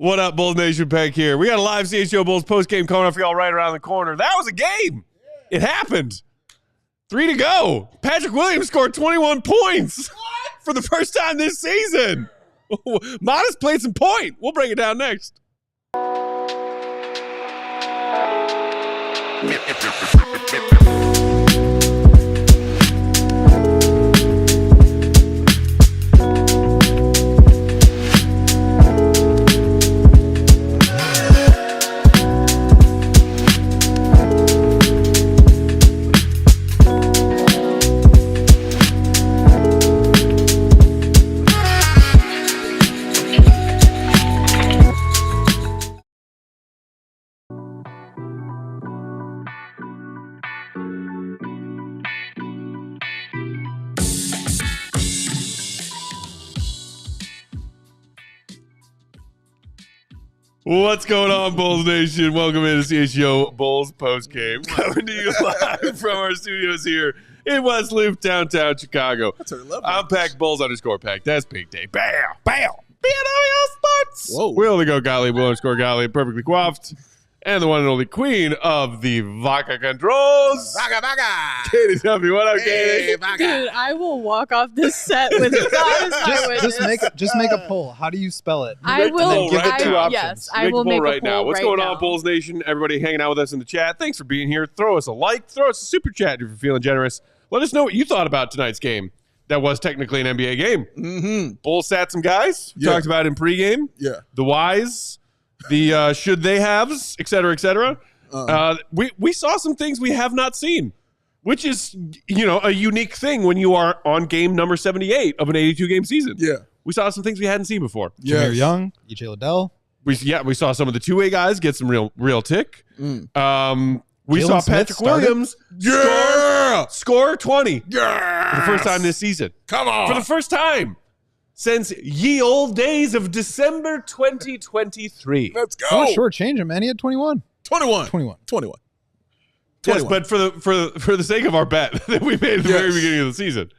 What up, Bulls Nation? Peck here. We got a live CHGO Bulls postgame coming up for y'all right around the corner. That was a game. It happened. 3 to go. Patrick Williams scored 21 points for the first time this season. Modis played some point. We'll break it down next. What's going on, Bulls Nation? Welcome into CHGO Bulls postgame. Coming to you live from our studios here in West Loop, downtown Chicago. I'm Peck, Bulls_Peck. That's Big Day. Bow, bow. BNO Sports. Whoa. Will the Go Gottlieb, Will_Gottlieb, perfectly coiffed. And the one and only queen of the Vaca Controls. Vaca. Katie, tell me what up, Katie? Dude, I will walk off this set with God as my witness. Just make a poll. How do you spell it? I will. Give it 2 options. Yes, I will make a poll right now. What's going on, Bulls Nation? Everybody hanging out with us in the chat. Thanks for being here. Throw us a like. Throw us a super chat if you're feeling generous. Let us know what you thought about tonight's game. That was technically an NBA game. Mm-hmm. Bulls sat some guys. We talked about in pregame. Yeah. The whys. The should they haves, et cetera, et cetera. We saw some things we have not seen, which is, a unique thing when you are on game number 78 of an 82-game season. Yeah. We saw some things we hadn't seen before. Yeah. Jameer Young, E.J. Liddell. We saw some of the two-way guys get some real tick. We Jalen saw Smith Patrick Williams score 20 Yeah. for the first time this season. Come on. For the first time since ye old days of December 2023. Let's go. Oh, shortchange him, man. He had 21. 21. Yes, but for the sake of our bet that we made at the very beginning of the season,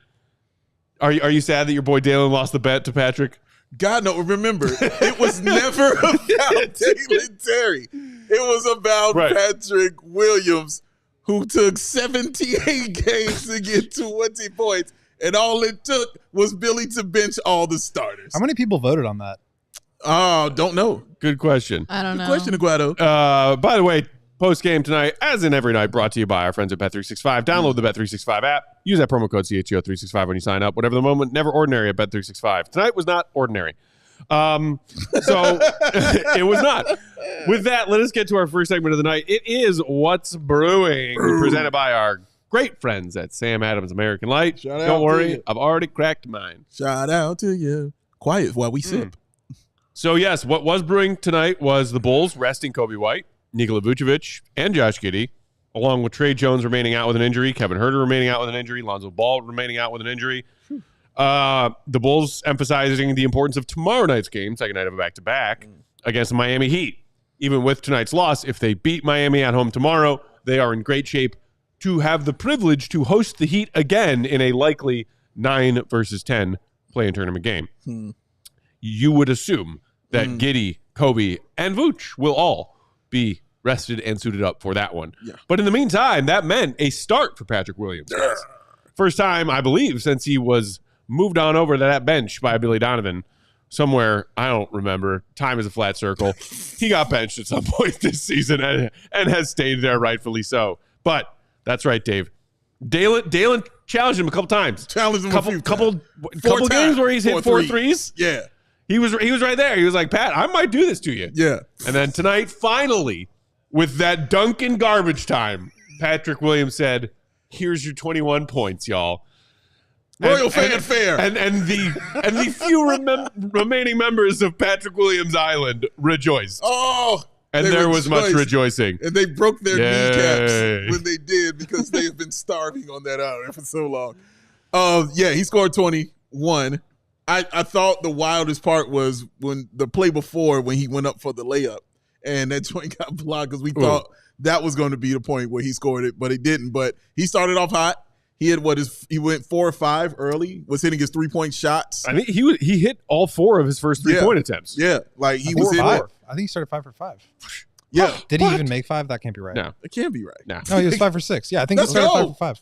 are you sad that your boy Dalen lost the bet to Patrick? God, no. Remember, it was never about Jalen Terry. It was about Patrick Williams, who took 78 games to get 20 points. And all it took was Billy to bench all the starters. How many people voted on that? Oh, don't know. Good question. I don't know. Good question, Aguado. By the way, post-game tonight, as in every night, brought to you by our friends at Bet365. Download the Bet365 app. Use that promo code CHGO365 when you sign up. Whatever the moment, never ordinary at Bet365. Tonight was not ordinary. So it was not. With that, let us get to our first segment of the night. It is What's Brewing, presented by our great friends at Sam Adams American Light. Don't worry, I've already cracked mine. Shout out to you. Quiet while we sip. So, yes, what was brewing tonight was the Bulls resting Coby White, Nikola Vucevic, and Josh Giddey, along with Trey Jones remaining out with an injury, Kevin Huerter remaining out with an injury, Lonzo Ball remaining out with an injury. The Bulls emphasizing the importance of tomorrow night's game, second night of a back-to-back, against the Miami Heat. Even with tonight's loss, if they beat Miami at home tomorrow, they are in great shape to have the privilege to host the Heat again in a likely 9-versus-10 play-in tournament game. You would assume that Giddey, Coby, and Vooch will all be rested and suited up for that one. Yeah. But in the meantime, that meant a start for Patrick Williams. First time, I believe, since he was moved on over to that bench by Billy Donovan somewhere, I don't remember. Time is a flat circle. He got benched at some point this season and has stayed there, rightfully so. But that's right, Dave. Dalen challenged him a couple times. Challenged him couple games where he's hit 4 threes. Yeah. He was right there. He was like, Pat, I might do this to you. Yeah. And then tonight, finally, with that dunk in garbage time, Patrick Williams said, here's your 21 points, y'all. Royal fanfare. And the few remaining members of Patrick Williams Island rejoiced. Oh, and there was much rejoicing. And they broke their kneecaps when they did because they have been starving on that island for so long. He scored 21. I thought the wildest part was when the play before when he went up for the layup and that joint got blocked because we thought that was going to be the point where he scored it, but it didn't. But he started off hot. He had he went 4 or 5 early, was hitting his 3-point shots. I think he hit all 4 of his first 3-point attempts. Yeah, like he was in in it. I think he started 5 for 5. Yeah. Did he even make 5? That can't be right. No. It can't be right. No, he was 5 for 6. Yeah, I think he Let's started go. 5 for 5.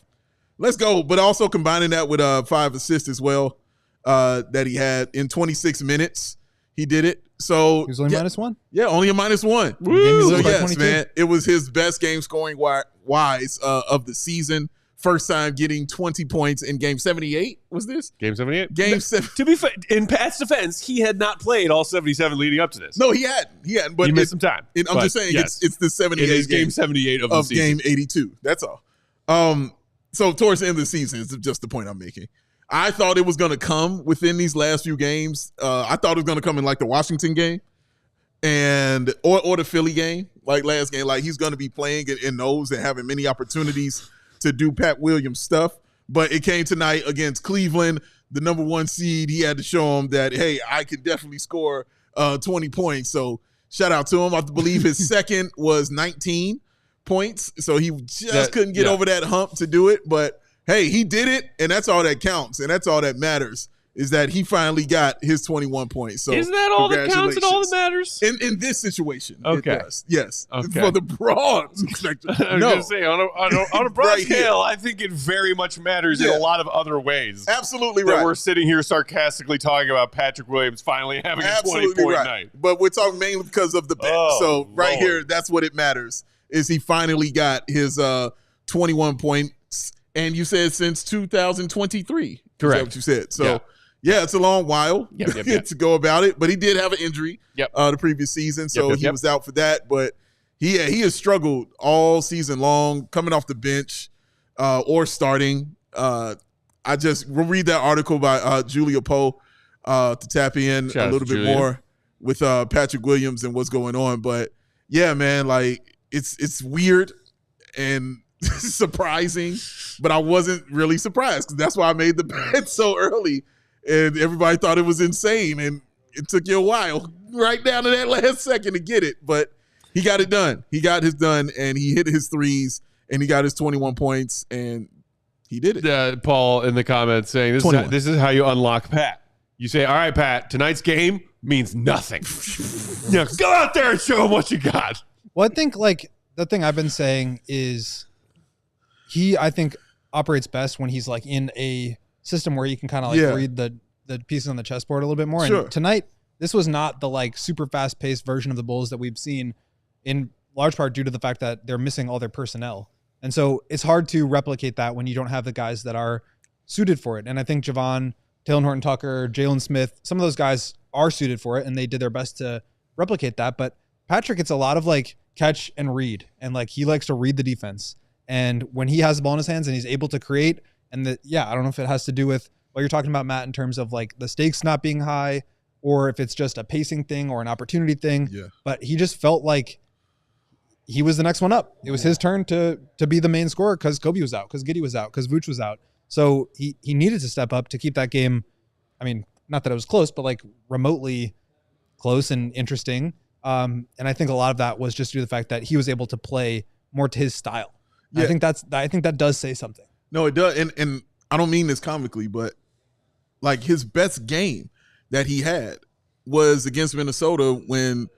Let's go. But also combining that with 5 assists as well that he had in 26 minutes. He did it. So He was only -1? Yeah, only a -1. Woo! So By yes, 22. man, it was his best game scoring wise of the season. First time getting 20 points in game 78. Was this? Game 78? Game 7. To be fair, in Pat's defense, he had not played all 77 leading up to this. No, he hadn't. But he missed some time. I'm just saying, yes, it's the 78 it is game 78 of the season. game 82. That's all. So towards the end of the season is just the point I'm making. I thought it was going to come within these last few games. I thought it was going to come in like the Washington game or the Philly game, like last game. Like he's going to be playing in those and having many opportunities to do Pat Williams stuff. But it came tonight against Cleveland, the number 1 seed. He had to show him that, hey, I can definitely score 20 points. So shout out to him. I believe his second was 19 points. So he just couldn't get over that hump to do it. But hey, he did it, and that's all that counts, and that's all that matters, is that he finally got his 21 points. So isn't that all that counts and all that matters? In this situation, okay. It does. Yes. Okay. For the broad spectrum. I was going to say, on a broad Right scale, here. I think it very much matters in a lot of other ways. Absolutely that right. we're sitting here sarcastically talking about Patrick Williams finally having a 20-point night. But we're talking mainly because of the bet. So right here, that's what it matters, is he finally got his 21 points. And you said since 2023. Correct. Is that what you said? So, yeah, it's a long while to go about it. But he did have an injury the previous season, so he was out for that. But he has struggled all season long, coming off the bench or starting. We'll read that article by Julia Poe to tap in a little bit more with Patrick Williams and what's going on. But, yeah, man, like it's weird and surprising, but I wasn't really surprised because that's why I made the bet so early, and everybody thought it was insane, and it took you a while right down to that last second to get it, but he got it done. He got his done, and he hit his threes, and he got his 21 points, and he did it. Paul in the comments saying this is how you unlock Pat. You say, all right, Pat, tonight's game means nothing. Go out there and show him what you got. Well, I think like the thing I've been saying is he, I think, operates best when he's like in a system where you can kind of like read the pieces on the chessboard a little bit more. Sure. And tonight, this was not the like super fast paced version of the Bulls that we've seen, in large part due to the fact that they're missing all their personnel. And so it's hard to replicate that when you don't have the guys that are suited for it. And I think Javon, Taylor Horton-Tucker, Jalen Smith, some of those guys are suited for it, and they did their best to replicate that. But Patrick, it's a lot of like catch and read, and like he likes to read the defense. And when he has the ball in his hands and he's able to create, and I don't know if it has to do with what you're talking about, Matt, in terms of like the stakes not being high, or if it's just a pacing thing or an opportunity thing. Yeah. But he just felt like he was the next one up. It was his turn to be the main scorer because Coby was out, because Giddey was out, because Vuce was out. So he needed to step up to keep that game. I mean, not that it was close, but like remotely close and interesting. And I think a lot of that was just due to the fact that he was able to play more to his style. Yeah. I think that does say something. No, it does. And I don't mean this comically, but like his best game that he had was against Minnesota when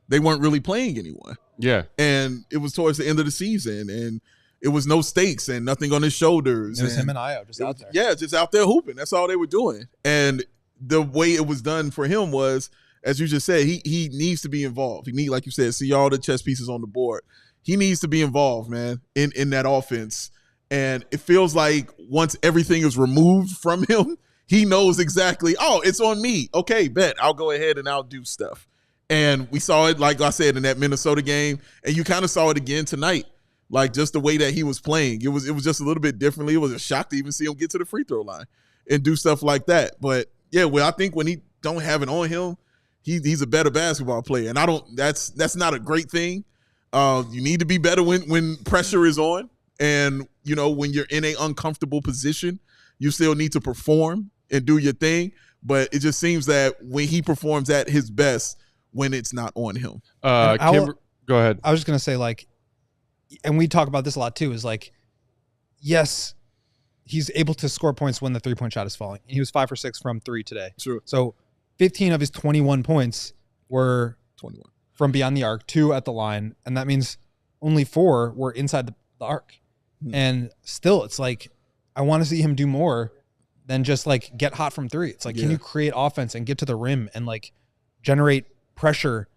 they weren't really playing anyone. Yeah. And it was towards the end of the season, and it was no stakes and nothing on his shoulders. It was him and Io just out there. Yeah, just out there hooping. That's all they were doing. And the way it was done for him was, as you just said, he needs to be involved. He needs, like you said, see all the chess pieces on the board. He needs to be involved, man, in that offense. And it feels like once everything is removed from him, he knows exactly, it's on me. Okay, bet. I'll go ahead and I'll do stuff. And we saw it, like I said, in that Minnesota game. And you kind of saw it again tonight. Like just the way that he was playing. It was just a little bit differently. It was a shock to even see him get to the free throw line and do stuff like that. But yeah, I think when he don't have it on him, he's a better basketball player. And that's not a great thing. You need to be better when pressure is on, and when you're in an uncomfortable position, you still need to perform and do your thing. But it just seems that when he performs at his best, when it's not on him. Go ahead. I was just gonna say, like, and we talk about this a lot too, is like, yes, he's able to score points when the 3-point shot is falling. He was 5 for 6 from 3 today. True. So 15 of his 21 points were 21 from beyond the arc, 2 at the line, and that means only 4 were inside the arc. And still, it's like, I want to see him do more than just like get hot from 3. It's like, can you create offense and get to the rim and like generate pressure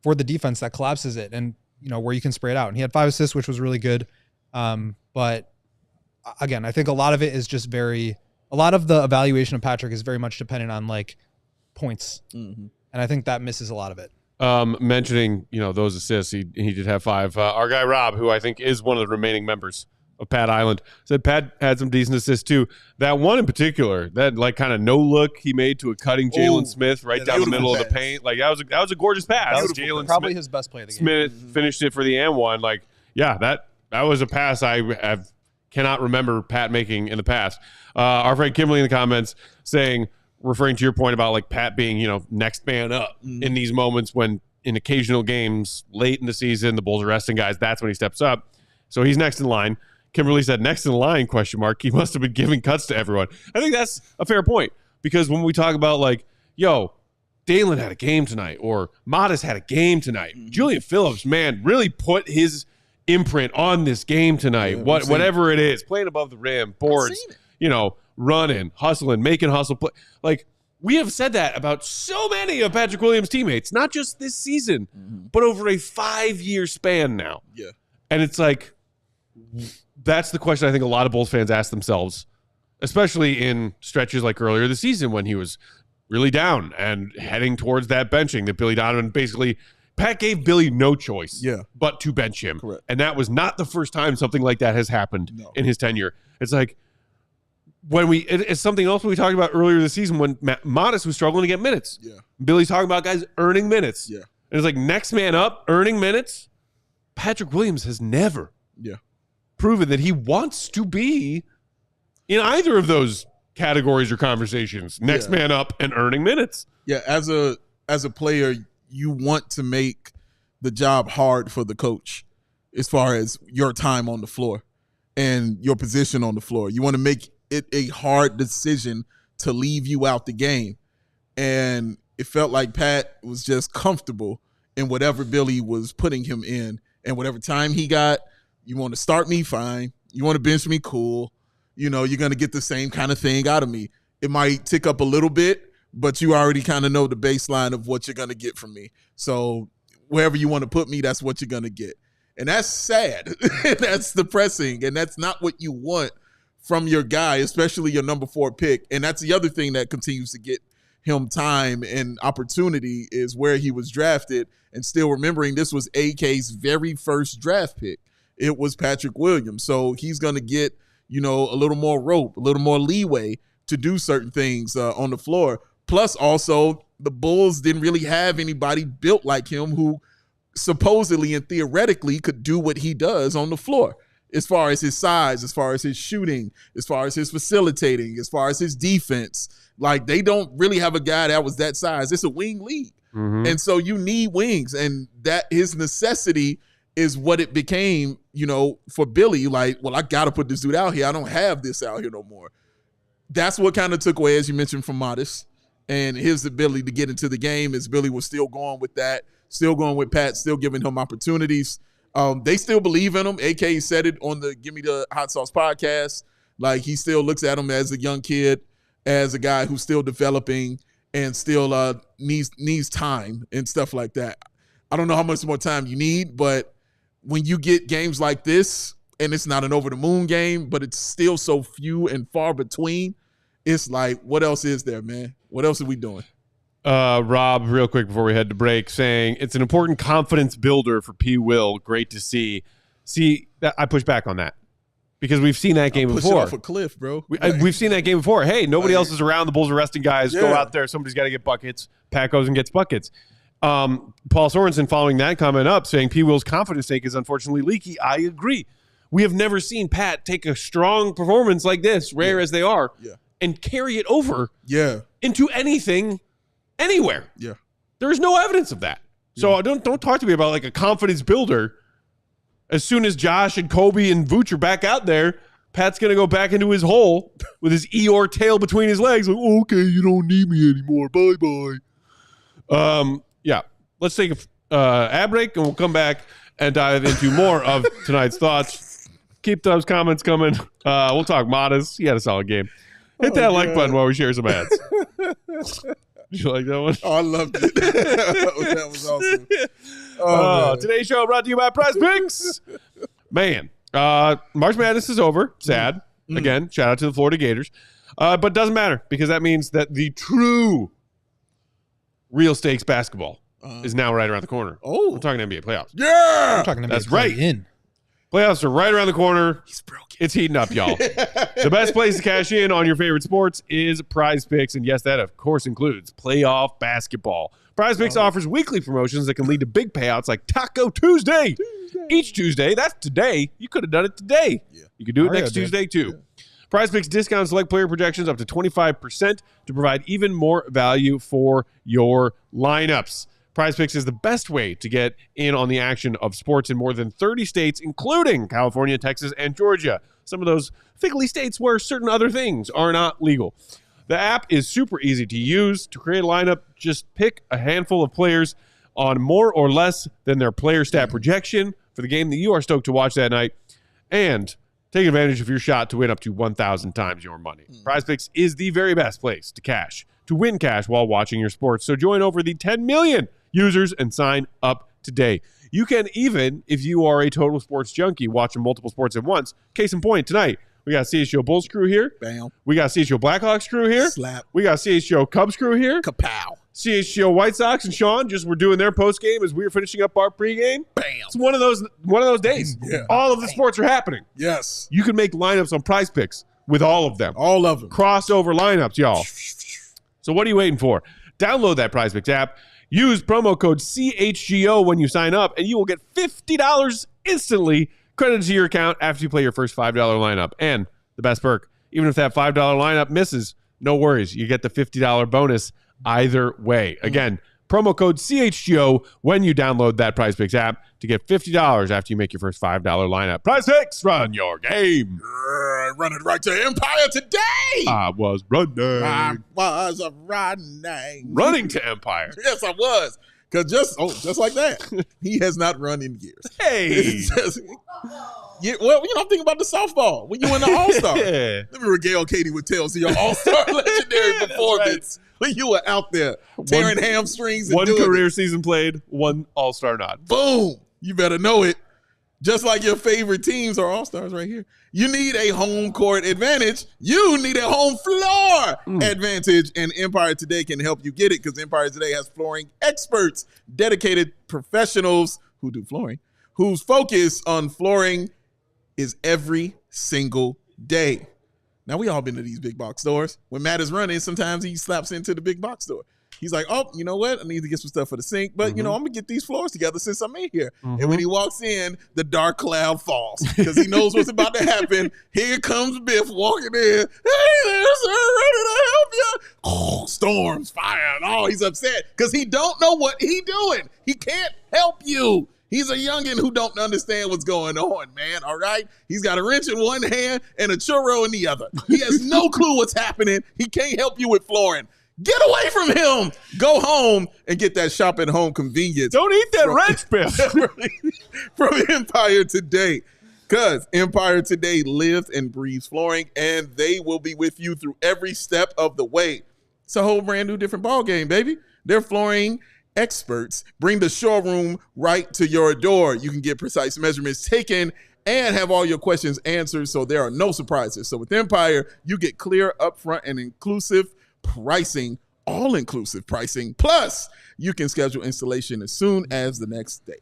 for the defense that collapses it, and where you can spray it out. And he had 5 assists, which was really good. But again, I think a lot of it is just a lot of the evaluation of Patrick is very much dependent on like points. And I think that misses a lot of it. Mentioning, those assists, he did have 5. Our guy Rob, who I think is one of the remaining members of Pat Island, said Pat had some decent assists too. That one in particular, that like kind of no look he made to a cutting Jalen Smith right down the middle of the paint. Like that was a gorgeous pass. That was Jalen probably his best play of the game. Smith finished it for the and one. Like, yeah, that was a pass I cannot remember Pat making in the past. Our friend Kimberly in the comments saying, referring to your point about like Pat being, next man up in these moments when in occasional games late in the season, the Bulls are resting guys. That's when he steps up. So he's next in line. Kimberly said, next in line, ? He must have been giving cuts to everyone. I think that's a fair point, because when we talk about like, Dalen had a game tonight, or Modis had a game tonight, Julian Phillips, man, really put his imprint on this game tonight. Whatever it is, playing above the rim, boards, running, hustling, making hustle play. Like, we have said that about so many of Patrick Williams' teammates, not just this season, but over a 5-year span now. Yeah. And it's like, that's the question I think a lot of Bulls fans ask themselves, especially in stretches like earlier this season when he was really down and heading towards that benching that Billy Donovan basically, Pat gave Billy no choice but to bench him. Correct. And that was not the first time something like that has happened in his tenure. It's like, it's something else we talked about earlier this season when Modis was struggling to get minutes. Yeah. Billy's talking about guys earning minutes. Yeah. And it's like, next man up, earning minutes. Patrick Williams has never proven that he wants to be in either of those categories or conversations. Next man up and earning minutes. Yeah, as a player, you want to make the job hard for the coach as far as your time on the floor and your position on the floor. You want to make it a hard decision to leave you out the game. And it felt like Pat was just comfortable in whatever Billy was putting him in. And whatever time he got, you want to start me, fine. You want to bench me, cool. You're going to get the same kind of thing out of me. It might tick up a little bit, but you already kind of know the baseline of what you're going to get from me. So wherever you want to put me, that's what you're going to get. And that's sad. That's depressing. And that's not what you want from your guy, especially your number 4 pick. And that's the other thing that continues to get him time and opportunity is where he was drafted, and still remembering this was AK's very first draft pick. It was Patrick Williams. So he's going to get, a little more rope, a little more leeway to do certain things on the floor. Plus also the Bulls didn't really have anybody built like him who supposedly and theoretically could do what he does on the floor. As far as his size, as far as his shooting, as far as his facilitating, as far as his defense. Like, they don't really have a guy that was that size. It's a wing league. And so you need wings. And that his necessity is what it became, for Billy. Like, well, I got to put this dude out here. I don't have this out here no more. That's what kind of took away, as you mentioned, from Modis. And his ability to get into the game, as Billy was still going with that, still going with Pat, still giving him opportunities. They still believe in him. AK said it on the Give Me the Hot Sauce podcast. Like, he still looks at him as a young kid, as a guy who's still developing and still needs time and stuff like that. I don't know how much more time you need, but when you get games like this, and it's not an over-the-moon game, but it's still so few and far between, it's like, what else is there, man? What else are we doing? Rob, real quick before we head to break, saying it's an important confidence builder for P. Will. Great to see. See, I push back on that because we've seen that game before. Off a cliff, bro. We've seen that game before. Hey, nobody else is around. The Bulls are resting guys. Go out there. Somebody's got to get buckets. Pat goes and gets buckets. Paul Sorensen following that comment up, saying P. Will's confidence tank is unfortunately leaky. I agree. We have never seen Pat take a strong performance like this, rare as they are, and carry it over into anything anywhere. Yeah. There's no evidence of that. So don't talk to me about like a confidence builder. As soon as Josh and Coby and Vooch are back out there, Pat's going to go back into his hole with his Eeyore tail between his legs. Like, okay, you don't need me anymore. Bye-bye. Yeah, let's take a ad break, and we'll come back and dive into more of tonight's thoughts. Keep those comments coming. We'll talk Matas. He had a solid game. Hit that like button while we share some ads. Did you like that one? Oh, I loved it. That was awesome. Oh, today's show brought to you by Prize Picks. Man, March Madness is over. Sad. Again, shout out to the Florida Gators. But doesn't matter because that means that the true real stakes basketball is now right around the corner. Oh. We're talking NBA playoffs. Yeah. I'm talking about That's right. Playoffs are right around the corner. He's broken. It's heating up, y'all. The best place to cash in on your favorite sports is Prize Picks. And yes, that of course includes playoff basketball. Prize Picks offers weekly promotions that can lead to big payouts like Taco Tuesday. Each Tuesday, that's today. You could have done it today. Yeah. You could do it Mario next did. Tuesday too. Prize Picks discounts select player projections up to 25% to provide even more value for your lineups. Prize Picks is the best way to get in on the action of sports in more than 30 states, including California, Texas, and Georgia. Some of those fickly states where certain other things are not legal. The app is super easy to use. To create a lineup, just pick a handful of players on more or less than their player stat projection for the game that you are stoked to watch that night, and take advantage of your shot to win up to 1,000 times your money. Prize Picks is the very best place to win cash while watching your sports. So join over the 10 million users and sign up today. You can even, if you are a total sports junkie, watching multiple sports at once. Case in point, tonight, we got CHGO Bulls crew here. Bam. We got CHGO Blackhawks crew here. Slap. We got CHGO Cubs crew here. Kapow. CHGO White Sox and Sean just were doing their post game as we were finishing up our pregame. Bam. It's one of those days. Yeah. All of the sports are happening. Yes. You can make lineups on Prize Picks with all of them. All of them. Crossover lineups, y'all. So what are you waiting for? Download that Prize Picks app. Use promo code CHGO when you sign up, and you will get $50 instantly credited to your account after you play your first $5 lineup. And the best perk, even if that $5 lineup misses, no worries. You get the $50 bonus either way. Again, promo code CHGO when you download that Prize Picks app to get $50 after you make your first $5 lineup. Prize Picks, run your game. Running right to Empire today. I was running. I was Running to Empire. Yes, I was. Because just like that, he has not run in years. Hey. It's just, well, I'm thinking about the softball when you win the All-Star. Yeah. Let me regale Katie with tales of your All-Star legendary performance when you were out there tearing hamstrings and one doing career it. season played, one All-Star nod. Boom. You better know it. Just like your favorite teams are All-Stars right here. You need a home court advantage. You need a home floor advantage, and Empire Today can help you get it because Empire Today has flooring experts, dedicated professionals who do flooring, whose focus on flooring is every single day. Now, we all been to these big box stores. When Matt is running, sometimes he slaps into the big box store. He's like, oh, you know what? I need to get some stuff for the sink, but, I'm going to get these floors together since I'm in here. And when he walks in, the dark cloud falls because he knows what's about to happen. Here comes Biff walking in. Hey there, sir, ready to help you. Oh, storms, fire. Oh, he's upset because he don't know what he doing. He can't help you. He's a youngin' who don't understand what's going on, man, all right? He's got a wrench in one hand and a churro in the other. He has no clue what's happening. He can't help you with flooring. Get away from him. Go home and get that shop at home convenience. Don't eat that wrench, Biff. From Empire Today. Because Empire Today lives and breathes flooring, and they will be with you through every step of the way. It's a whole brand new different ball game, baby. They're flooring experts. Bring the showroom right to your door. You can get precise measurements taken and have all your questions answered, so there are no surprises. So with Empire, you get clear, upfront, and inclusive pricing, all-inclusive pricing. Plus, you can schedule installation as soon as the next day.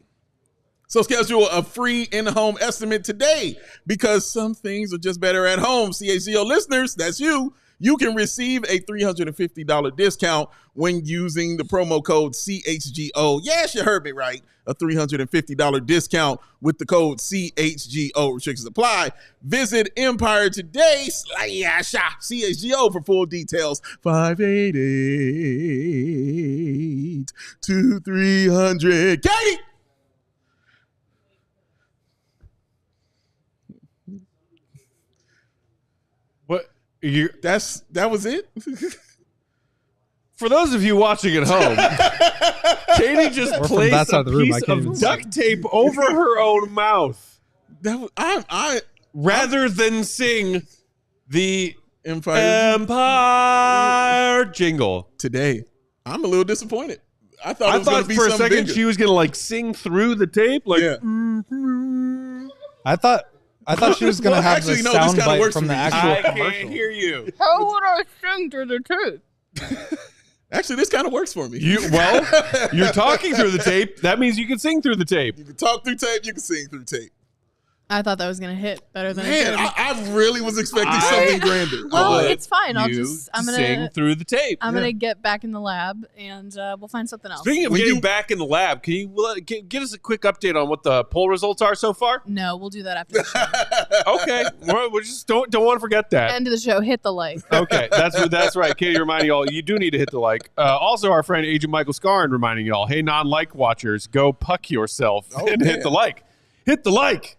So schedule a free in-home estimate today because some things are just better at home. CHGO listeners, that's you. You can receive a $350 discount when using the promo code CHGO. Yes, you heard me right. A $350 discount with the code CHGO. Restrictions apply. Visit Empire Today /CHGO for full details. 588-2300. Katie! That was it? For those of you watching at home, Katie just placed a piece of duct tape over her own mouth. Rather than sing the Empire jingle. Today, I'm a little disappointed. I thought it was going to be for a second bigger. she was going to like sing through the tape. Like, yeah. I thought she was going to have the sound bite from the actual commercial. I can't hear you. How would I sing through the tape? Actually, this kind of works for me. You're talking through the tape. That means you can sing through the tape. You can talk through tape. You can sing through tape. I thought that was going to hit better than it Man, did. I really was expecting something grander. Well, it's fine. I'm You gonna sing through the tape. I'm gonna get back in the lab and we'll find something else. Speaking of getting back in the lab, can you give us a quick update on what the poll results are so far? No, we'll do that after the show. Okay, we just don't want to forget that. End of the show. Hit the like. Okay, that's right. Katie reminding y'all, you do need to hit the like. Also, our friend Agent Michael Scarn reminding y'all, hey, non-like watchers, go puck yourself and hit the like. Hit the like.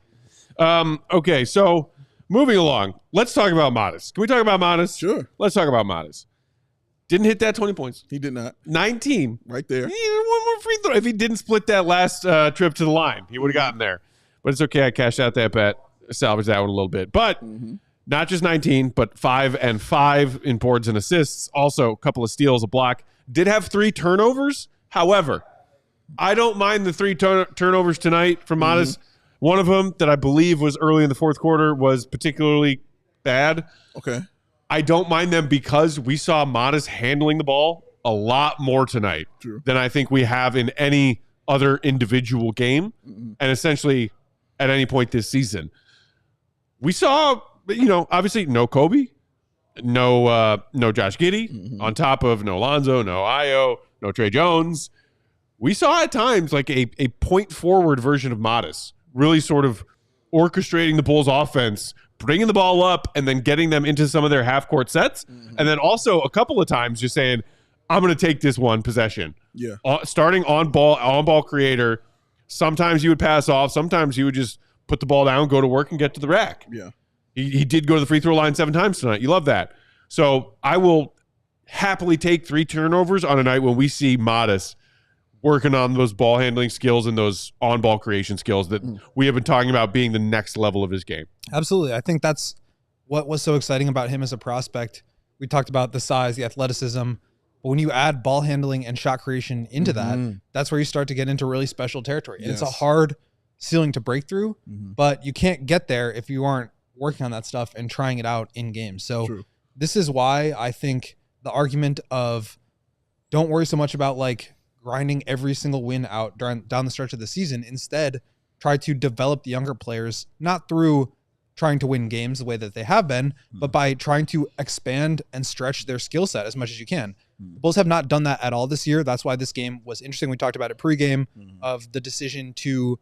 Okay, so moving along, let's talk about Modis. Can we talk about Modis? Sure. Let's talk about Modis. Didn't hit that 20 points. He did not. 19. Right there. He needed one more free throw. If he didn't split that last trip to the line, he would have gotten there. But it's okay. I cashed out that bet, salvaged that one a little bit. But not just 19, but 5 and 5 in boards and assists. Also, a couple of steals, a block. Did have 3 turnovers. However, I don't mind the 3 turnovers tonight from Modis. One of them that I believe was early in the fourth quarter was particularly bad. Okay. I don't mind them because we saw Modis handling the ball a lot more tonight than I think we have in any other individual game and essentially at any point this season. We saw, obviously no Coby, no Josh Giddey, on top of no Lonzo, no Ayo, no Trey Jones. We saw at times like a point forward version of Modis, really sort of orchestrating the Bulls offense, bringing the ball up, and then getting them into some of their half-court sets. And then also a couple of times just saying, I'm going to take this one possession. Yeah. Starting on-ball creator. Sometimes you would pass off. Sometimes you would just put the ball down, go to work, and get to the rack. Yeah. He did go to the free throw line 7 times tonight. You love that. So I will happily take 3 turnovers on a night when we see Modis working on those ball handling skills and those on-ball creation skills that we have been talking about being the next level of his game. Absolutely. I think that's what was so exciting about him as a prospect. We talked about the size, the athleticism, but when you add ball handling and shot creation into that, that's where you start to get into really special territory. And it's a hard ceiling to break through, but you can't get there if you aren't working on that stuff and trying it out in games. So this is why I think the argument of don't worry so much about like grinding every single win out down the stretch of the season. Instead, try to develop the younger players, not through trying to win games the way that they have been, but by trying to expand and stretch their skill set as much as you can. The Bulls have not done that at all this year. That's why this game was interesting. We talked about it pregame of the decision to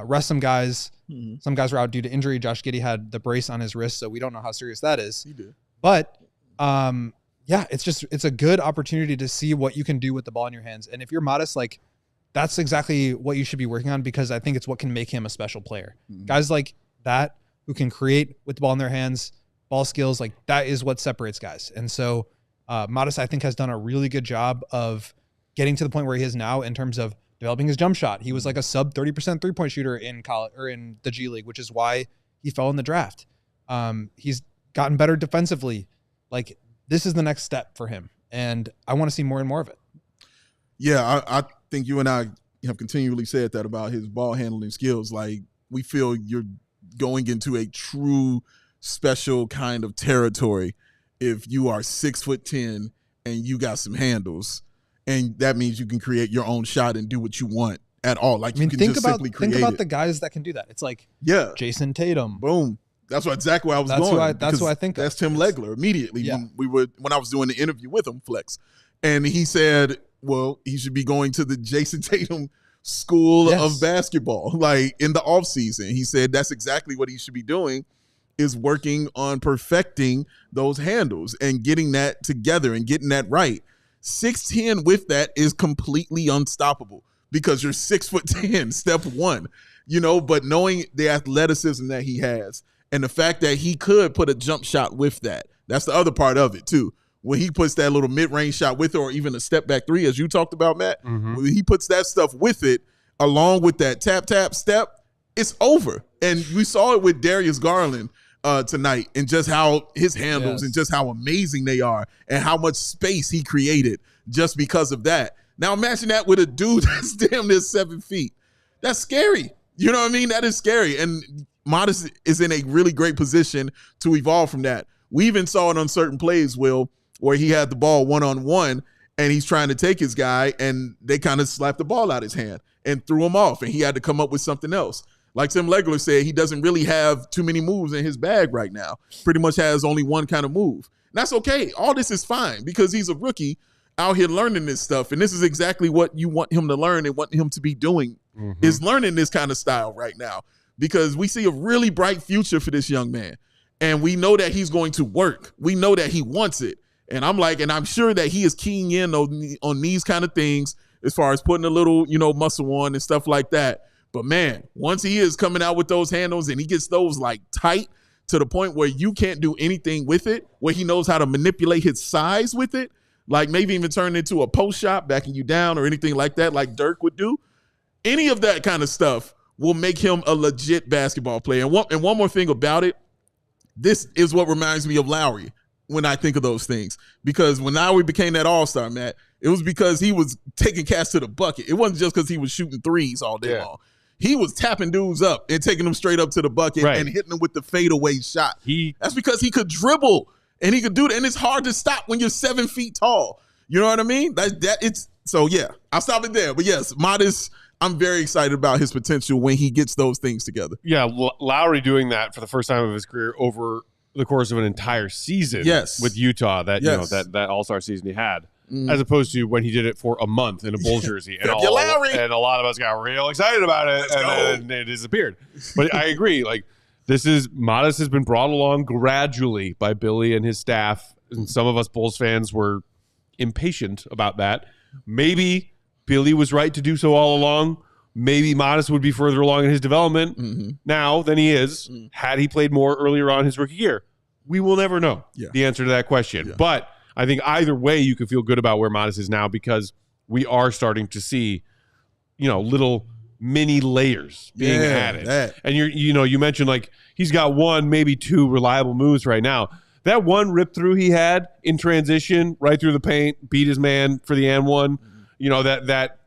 rest some guys. Some guys were out due to injury. Josh Giddey had the brace on his wrist, so we don't know how serious that is. He did. But it's a good opportunity to see what you can do with the ball in your hands. And if you're Modis, like that's exactly what you should be working on, because I think it's what can make him a special player. Guys like that who can create with the ball in their hands, ball skills, like that is what separates guys. And so Modis, I think, has done a really good job of getting to the point where he is now in terms of developing his jump shot. He was like a sub 30% 3-point shooter in college or in the G League, which is why he fell in the draft. He's gotten better defensively. Like this is the next step for him. And I want to see more and more of it. Yeah, I think you and I have continually said that about his ball handling skills. Like we feel you're going into a true special kind of territory if you are 6'10" and you got some handles, and that means you can create your own shot and do what you want at all. Like you can just simply create it. Think about the guys that can do that. It's like Jason Tatum. Boom. That's exactly where I was going. That's what I think. That's Tim Legler immediately when I was doing the interview with him, Flex, and he said, well, he should be going to the Jason Tatum school of basketball, like in the off season. He said that's exactly what he should be doing, is working on perfecting those handles and getting that together and getting that right. 6'10" with that is completely unstoppable because you're 6'10", step one, but knowing the athleticism that he has And the fact that he could put a jump shot with that, that's the other part of it too. When he puts that little mid-range shot with it, or even a step back three, as you talked about, Matt, when he puts that stuff with it, along with that tap step, it's over. And we saw it with Darius Garland tonight, and just how his handles and just how amazing they are, and how much space he created just because of that. Now imagine that with a dude that's damn near 7 feet. That's scary. You know what I mean? That is scary. And Modis is in a really great position to evolve from that. We even saw it on certain plays, Will, where he had the ball one-on-one and he's trying to take his guy, and they kind of slapped the ball out his hand and threw him off, and he had to come up with something else. Like Tim Legler said, he doesn't really have too many moves in his bag right now. Pretty much has only one kind of move. And that's okay. All this is fine because he's a rookie out here learning this stuff, and this is exactly what you want him to learn and want him to be doing, is learning this kind of style right now, because we see a really bright future for this young man, and we know that he's going to work. We know that he wants it. And I'm sure that he is keying in on these kind of things as far as putting a little, muscle on and stuff like that. But man, once he is coming out with those handles and he gets those like tight to the point where you can't do anything with it, where he knows how to manipulate his size with it, like maybe even turn it into a post shot, backing you down or anything like that, like Dirk would do. Any of that kind of stuff will make him a legit basketball player. And one more thing about it, this is what reminds me of Lowry when I think of those things. Because when Lowry became that all-star, Matt, it was because he was taking cats to the bucket. It wasn't just because he was shooting threes all day long. He was tapping dudes up and taking them straight up to the bucket and hitting them with the fadeaway shot. That's because he could dribble and he could do that. And it's hard to stop when you're 7 feet tall. You know what I mean? I'll stop it there. But yes, Modis, I'm very excited about his potential when he gets those things together. Yeah, Lowry doing that for the first time of his career over the course of an entire season with Utah, that All-Star season he had, as opposed to when he did it for a month in a Bulls jersey. And a lot of us got real excited about it, and then it disappeared. But I agree. Like, Modis has been brought along gradually by Billy and his staff, and some of us Bulls fans were impatient about that. Maybe Billy was right to do so all along. Maybe Modis would be further along in his development now than he is had he played more earlier on his rookie year. We will never know the answer to that question. But I think either way, you can feel good about where Modis is now, because we are starting to see, little mini layers being added. And you mentioned like he's got one, maybe two reliable moves right now. That one rip through he had in transition right through the paint, beat his man for the and one. That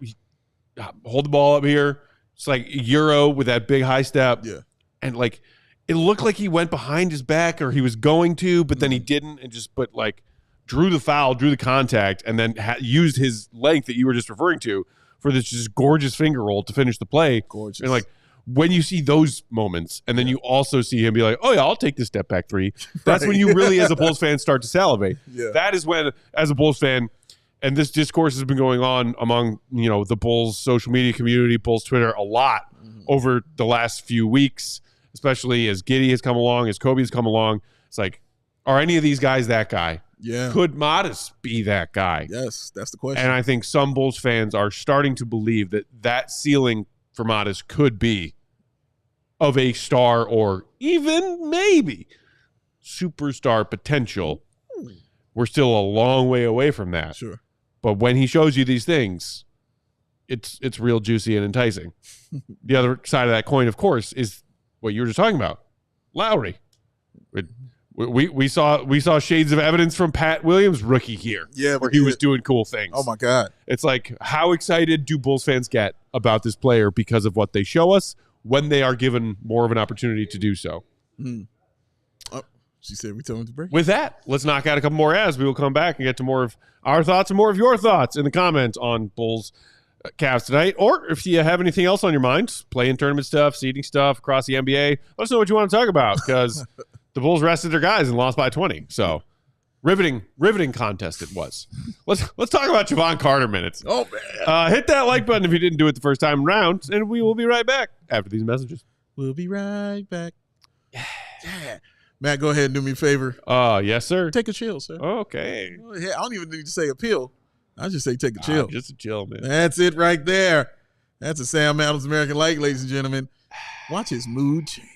hold the ball up here. It's like Euro with that big high step. Yeah. And like, it looked like he went behind his back, or he was going to, but then he didn't, and drew the foul, drew the contact, and then used his length that you were just referring to for this just gorgeous finger roll to finish the play. Gorgeous. And like, when you see those moments, and then you also see him be like, oh yeah, I'll take this step back three. That's when you really, as a Bulls fan, start to salivate. Yeah. That is when, as a Bulls fan, and this discourse has been going on among, the Bulls social media community, Bulls Twitter, a lot over the last few weeks, especially as Giddey has come along, as Coby has come along. It's like, are any of these guys that guy? Yeah. Could Modis be that guy? Yes, that's the question. And I think some Bulls fans are starting to believe that ceiling for Modis could be of a star, or even maybe superstar potential. We're still a long way away from that. Sure. But when he shows you these things, it's real juicy and enticing. The other side of that coin, of course, is what you were just talking about, Lowry. We saw shades of evidence from Pat Williams' rookie year, where he was doing cool things. Oh my God! It's like, how excited do Bulls fans get about this player because of what they show us when they are given more of an opportunity to do so? She said we told him to break. With that, let's knock out a couple more ads. We will come back and get to more of our thoughts and more of your thoughts in the comments on Bulls Cavs tonight. Or if you have anything else on your mind, play-in tournament stuff, seeding stuff across the NBA, let us know what you want to talk about, because the Bulls rested their guys and lost by 20. So riveting contest it was. Let's talk about Javon Carter minutes. Oh man. Hit that like button if you didn't do it the first time around, and we will be right back after these messages. We'll be right back. Yeah. Matt, go ahead and do me a favor. Yes, sir. Take a chill, sir. Okay. I don't even need to say a pill. I just say take a chill. Just a chill, man. That's it right there. That's a Sam Adams American Light, ladies and gentlemen. Watch his mood change.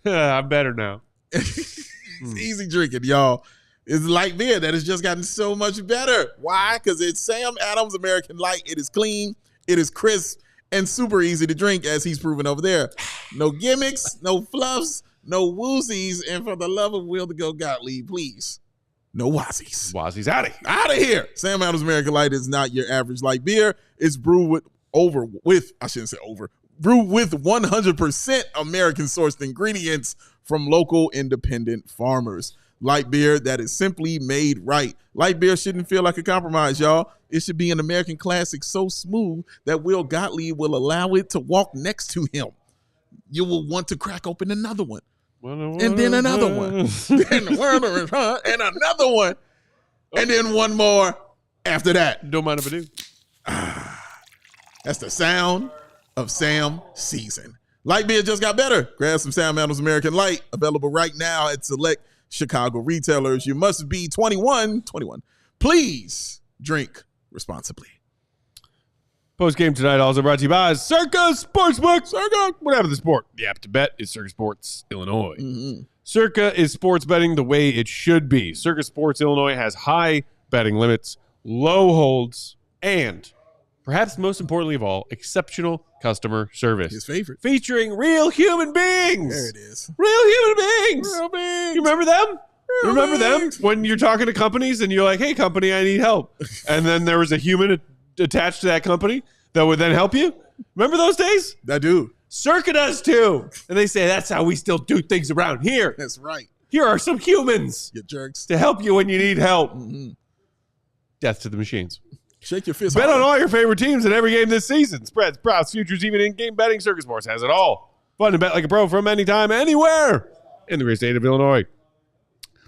I'm better now. It's easy drinking, y'all. It's light beer that has just gotten so much better. Why? Because it's Sam Adams American Light. It is clean, it is crisp, and super easy to drink, as he's proven over there. No gimmicks, no fluffs, no woozies, and for the love of Will to go Gottlieb, please, no wazzies. Wazzy's out Out of here. Sam Adams American Light is not your average light beer. It's brewed with 100% American sourced ingredients from local independent farmers. Light beer that is simply made right. Light beer shouldn't feel like a compromise, y'all. It should be an American classic so smooth that Will Gottlieb will allow it to walk next to him. You will want to crack open another one. And then another one. And another one. And then one more after that. Don't mind if I do. That's the sound of Sam season. Light beer just got better. Grab some Sam Adams American Light. Available right now at select Chicago retailers. You must be 21. Please drink responsibly. Post-game tonight also brought to you by Circa Sportsbook. Circa, whatever the sport. The app to bet is Circa Sports Illinois. Mm-hmm. Circa is sports betting the way it should be. Circa Sports Illinois has high betting limits, low holds, and perhaps most importantly of all, exceptional customer service. His favorite. Featuring real human beings. There it is. Real human beings. Real beings. You remember them? Real Remember beings. them? When you're talking to companies and you're like, hey, company, I need help. And then there was a human attached to that company that would then help you. Remember those days? I do. Circa does too. And they say that's how we still do things around here. That's right. Here are some humans You jerks. to help you when you need help. Mm-hmm. Death to the machines. Shake your fist. Bet on all your favorite teams in every game this season. Spreads, props, futures, even in-game betting. Circa Sports has it all. Fun to bet like a pro from anytime, anywhere in the great state of Illinois.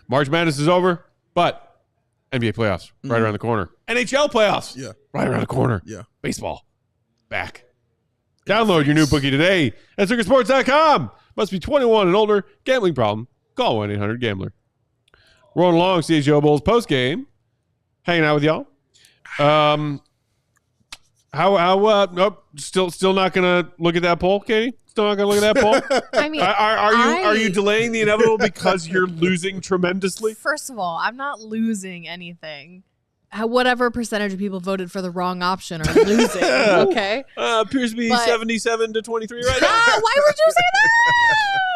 March Madness is over, but NBA playoffs right around the corner. NHL playoffs right around the corner. Yeah. Baseball back. Download your new bookie today at circasports.com. Must be 21 and older. Gambling problem? Call 1-800-GAMBLER. Rolling along, CHGO Bulls post-game. Hanging out with y'all. Nope. Still not gonna look at that poll, Katie. Still not gonna look at that poll. I mean, are you delaying the inevitable because you're losing tremendously? First of all, I'm not losing anything. Whatever percentage of people voted for the wrong option are losing. Okay. Appears to be 77 to 23 right now. Why would you say that?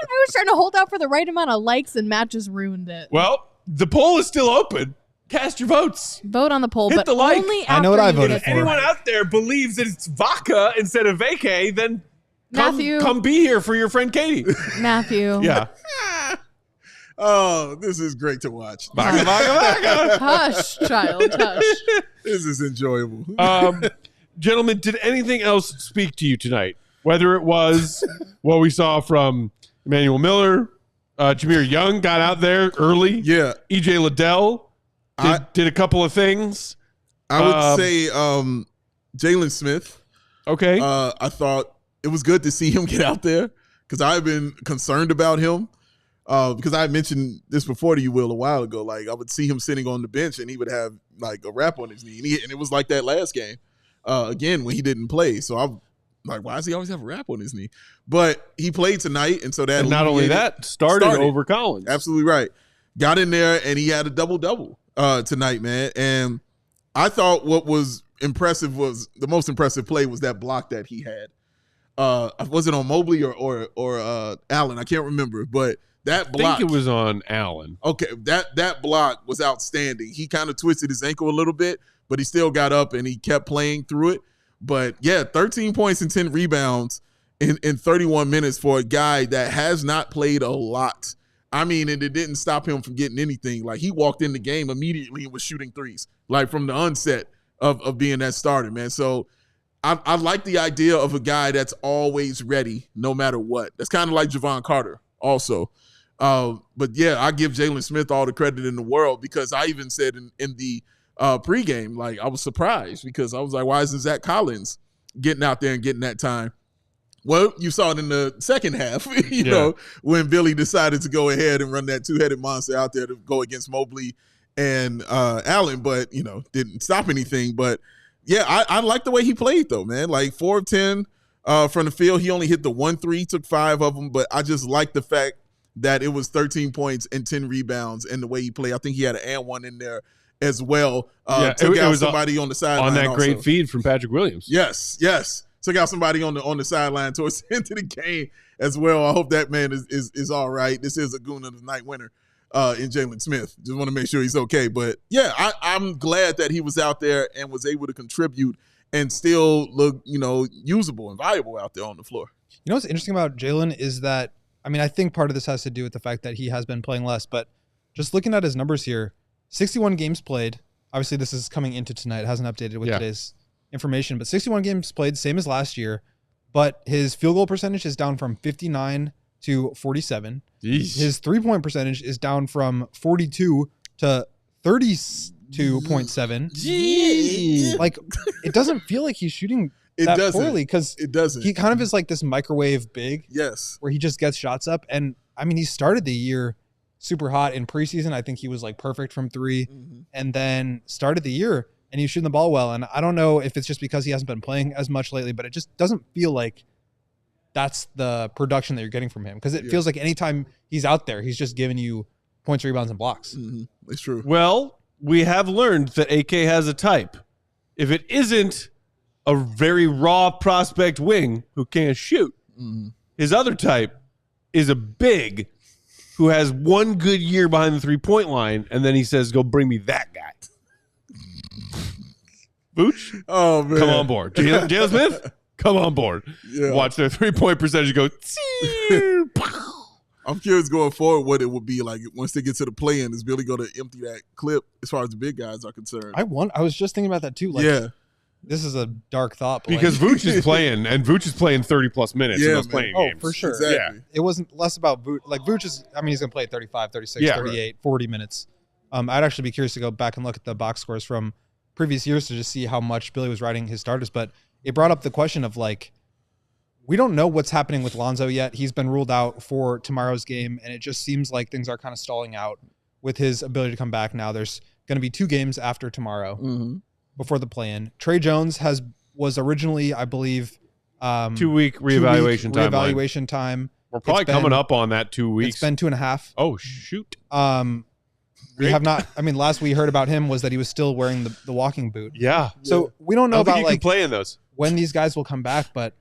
I was trying to hold out for the right amount of likes, and Matt just ruined it. Well, the poll is still open. Cast your votes. Vote on the poll, Hit but the like. only after I know what I voted get for. it. Anyone out there believes that it's vodka instead of vacay, then Matthew. come be here for your friend Katie. Matthew. Yeah. Oh, this is great to watch. Vodka. Hush, child, hush. This is enjoyable. Gentlemen, did anything else speak to you tonight? Whether it was what we saw from Emmanuel Miller, Jameer Young got out there early. Yeah. EJ Liddell did a couple of things. I would say Jalen Smith. Okay. I thought it was good to see him get out there because I've been concerned about him. Because I mentioned this before to you, Will, a while ago. Like, I would see him sitting on the bench and he would have like a wrap on his knee. And it was like that last game, again, when he didn't play. So I'm like, why does he always have a wrap on his knee? But he played tonight. And so that, and not only that, started over Collins. Absolutely right. Got in there and he had a double-double tonight, man. And I thought what was impressive was the most impressive play was that block that he had. Was it on Mobley or Allen? I can't remember, but that block. I think it was on Allen. Okay, that block was outstanding. He kind of twisted his ankle a little bit, but he still got up and he kept playing through it. But yeah, 13 points and 10 rebounds in 31 minutes for a guy that has not played a lot. I mean, and it didn't stop him from getting anything. Like, he walked in the game immediately and was shooting threes, like from the onset of being that starter, man. So I like the idea of a guy that's always ready no matter what. That's kind of like Javon Carter also. But yeah, I give Jalen Smith all the credit in the world because I even said in the pregame, like, I was surprised because I was like, why isn't Zach Collins getting out there and getting that time? Well, you saw it in the second half, you know, when Billy decided to go ahead and run that two-headed monster out there to go against Mobley and Allen, but, you know, didn't stop anything. But, yeah, I like the way he played, though, man. Like, 4 of 10 from the field. He only hit the 1 3, took 5 of them, but I just like the fact that it was 13 points and 10 rebounds and the way he played. I think he had an and one in there as well. Took out somebody on the sideline. On that also. great feed from Patrick Williams. Yes. Took out somebody on the sideline towards the end of the game as well. I hope that man is all right. This is a goon of the night winner in Jalen Smith. Just want to make sure he's okay. But, yeah, I'm glad that he was out there and was able to contribute and still look, usable and valuable out there on the floor. You know what's interesting about Jalen is that, I think part of this has to do with the fact that he has been playing less, but just looking at his numbers here, 61 games played. Obviously, this is coming into tonight. It hasn't updated with today's information, but 61 games played, same as last year, but his field goal percentage is down from 59 to 47. Jeez. His three-point percentage is down from 42 to 32.7. Jeez. Like, it doesn't feel like he's shooting that poorly because it doesn't. He kind of is like this microwave big. Yes. Where he just gets shots up. And he started the year super hot in preseason. I think he was like perfect from 3 and then started the year and he was shooting the ball well. And I don't know if it's just because he hasn't been playing as much lately, but it just doesn't feel like that's the production that you're getting from him. Because it feels like anytime he's out there, he's just giving you points, rebounds, and blocks. It's true. Well, we have learned that AK has a type. If it isn't a very raw prospect wing who can't shoot, his other type is a big who has one good year behind the 3-point line, and then he says, go bring me that guy. Vooch? Oh, man. Come on board. Jalen Smith? Come on board. Yeah. Watch their 3-point percentage go. I'm curious going forward what it would be like once they get to the play-in. Is Billy going to empty that clip as far as the big guys are concerned? I was just thinking about that too. Like, this is a dark thought. But because Vooch is playing, and Vooch is playing 30-plus minutes in those playing games. Oh, for sure. Exactly. Yeah. It wasn't less about Vooch. Like, Vooch is, he's going to play 35, 36, 38, 40 minutes. I'd actually be curious to go back and look at the box scores from previous years to just see how much Billy was riding his starters. But it brought up the question of, like, we don't know what's happening with Lonzo yet. He's been ruled out for tomorrow's game, and it just seems like things are kind of stalling out with his ability to come back now. There's going to be 2 games after tomorrow before the play-in. Trey Jones was originally, I believe, 2-week reevaluation time. We're probably coming up on that 2 weeks. It's been 2.5. Oh, shoot. We have not. Last we heard about him was that he was still wearing the walking boot. Yeah. So we don't know about like play in those when these guys will come back, but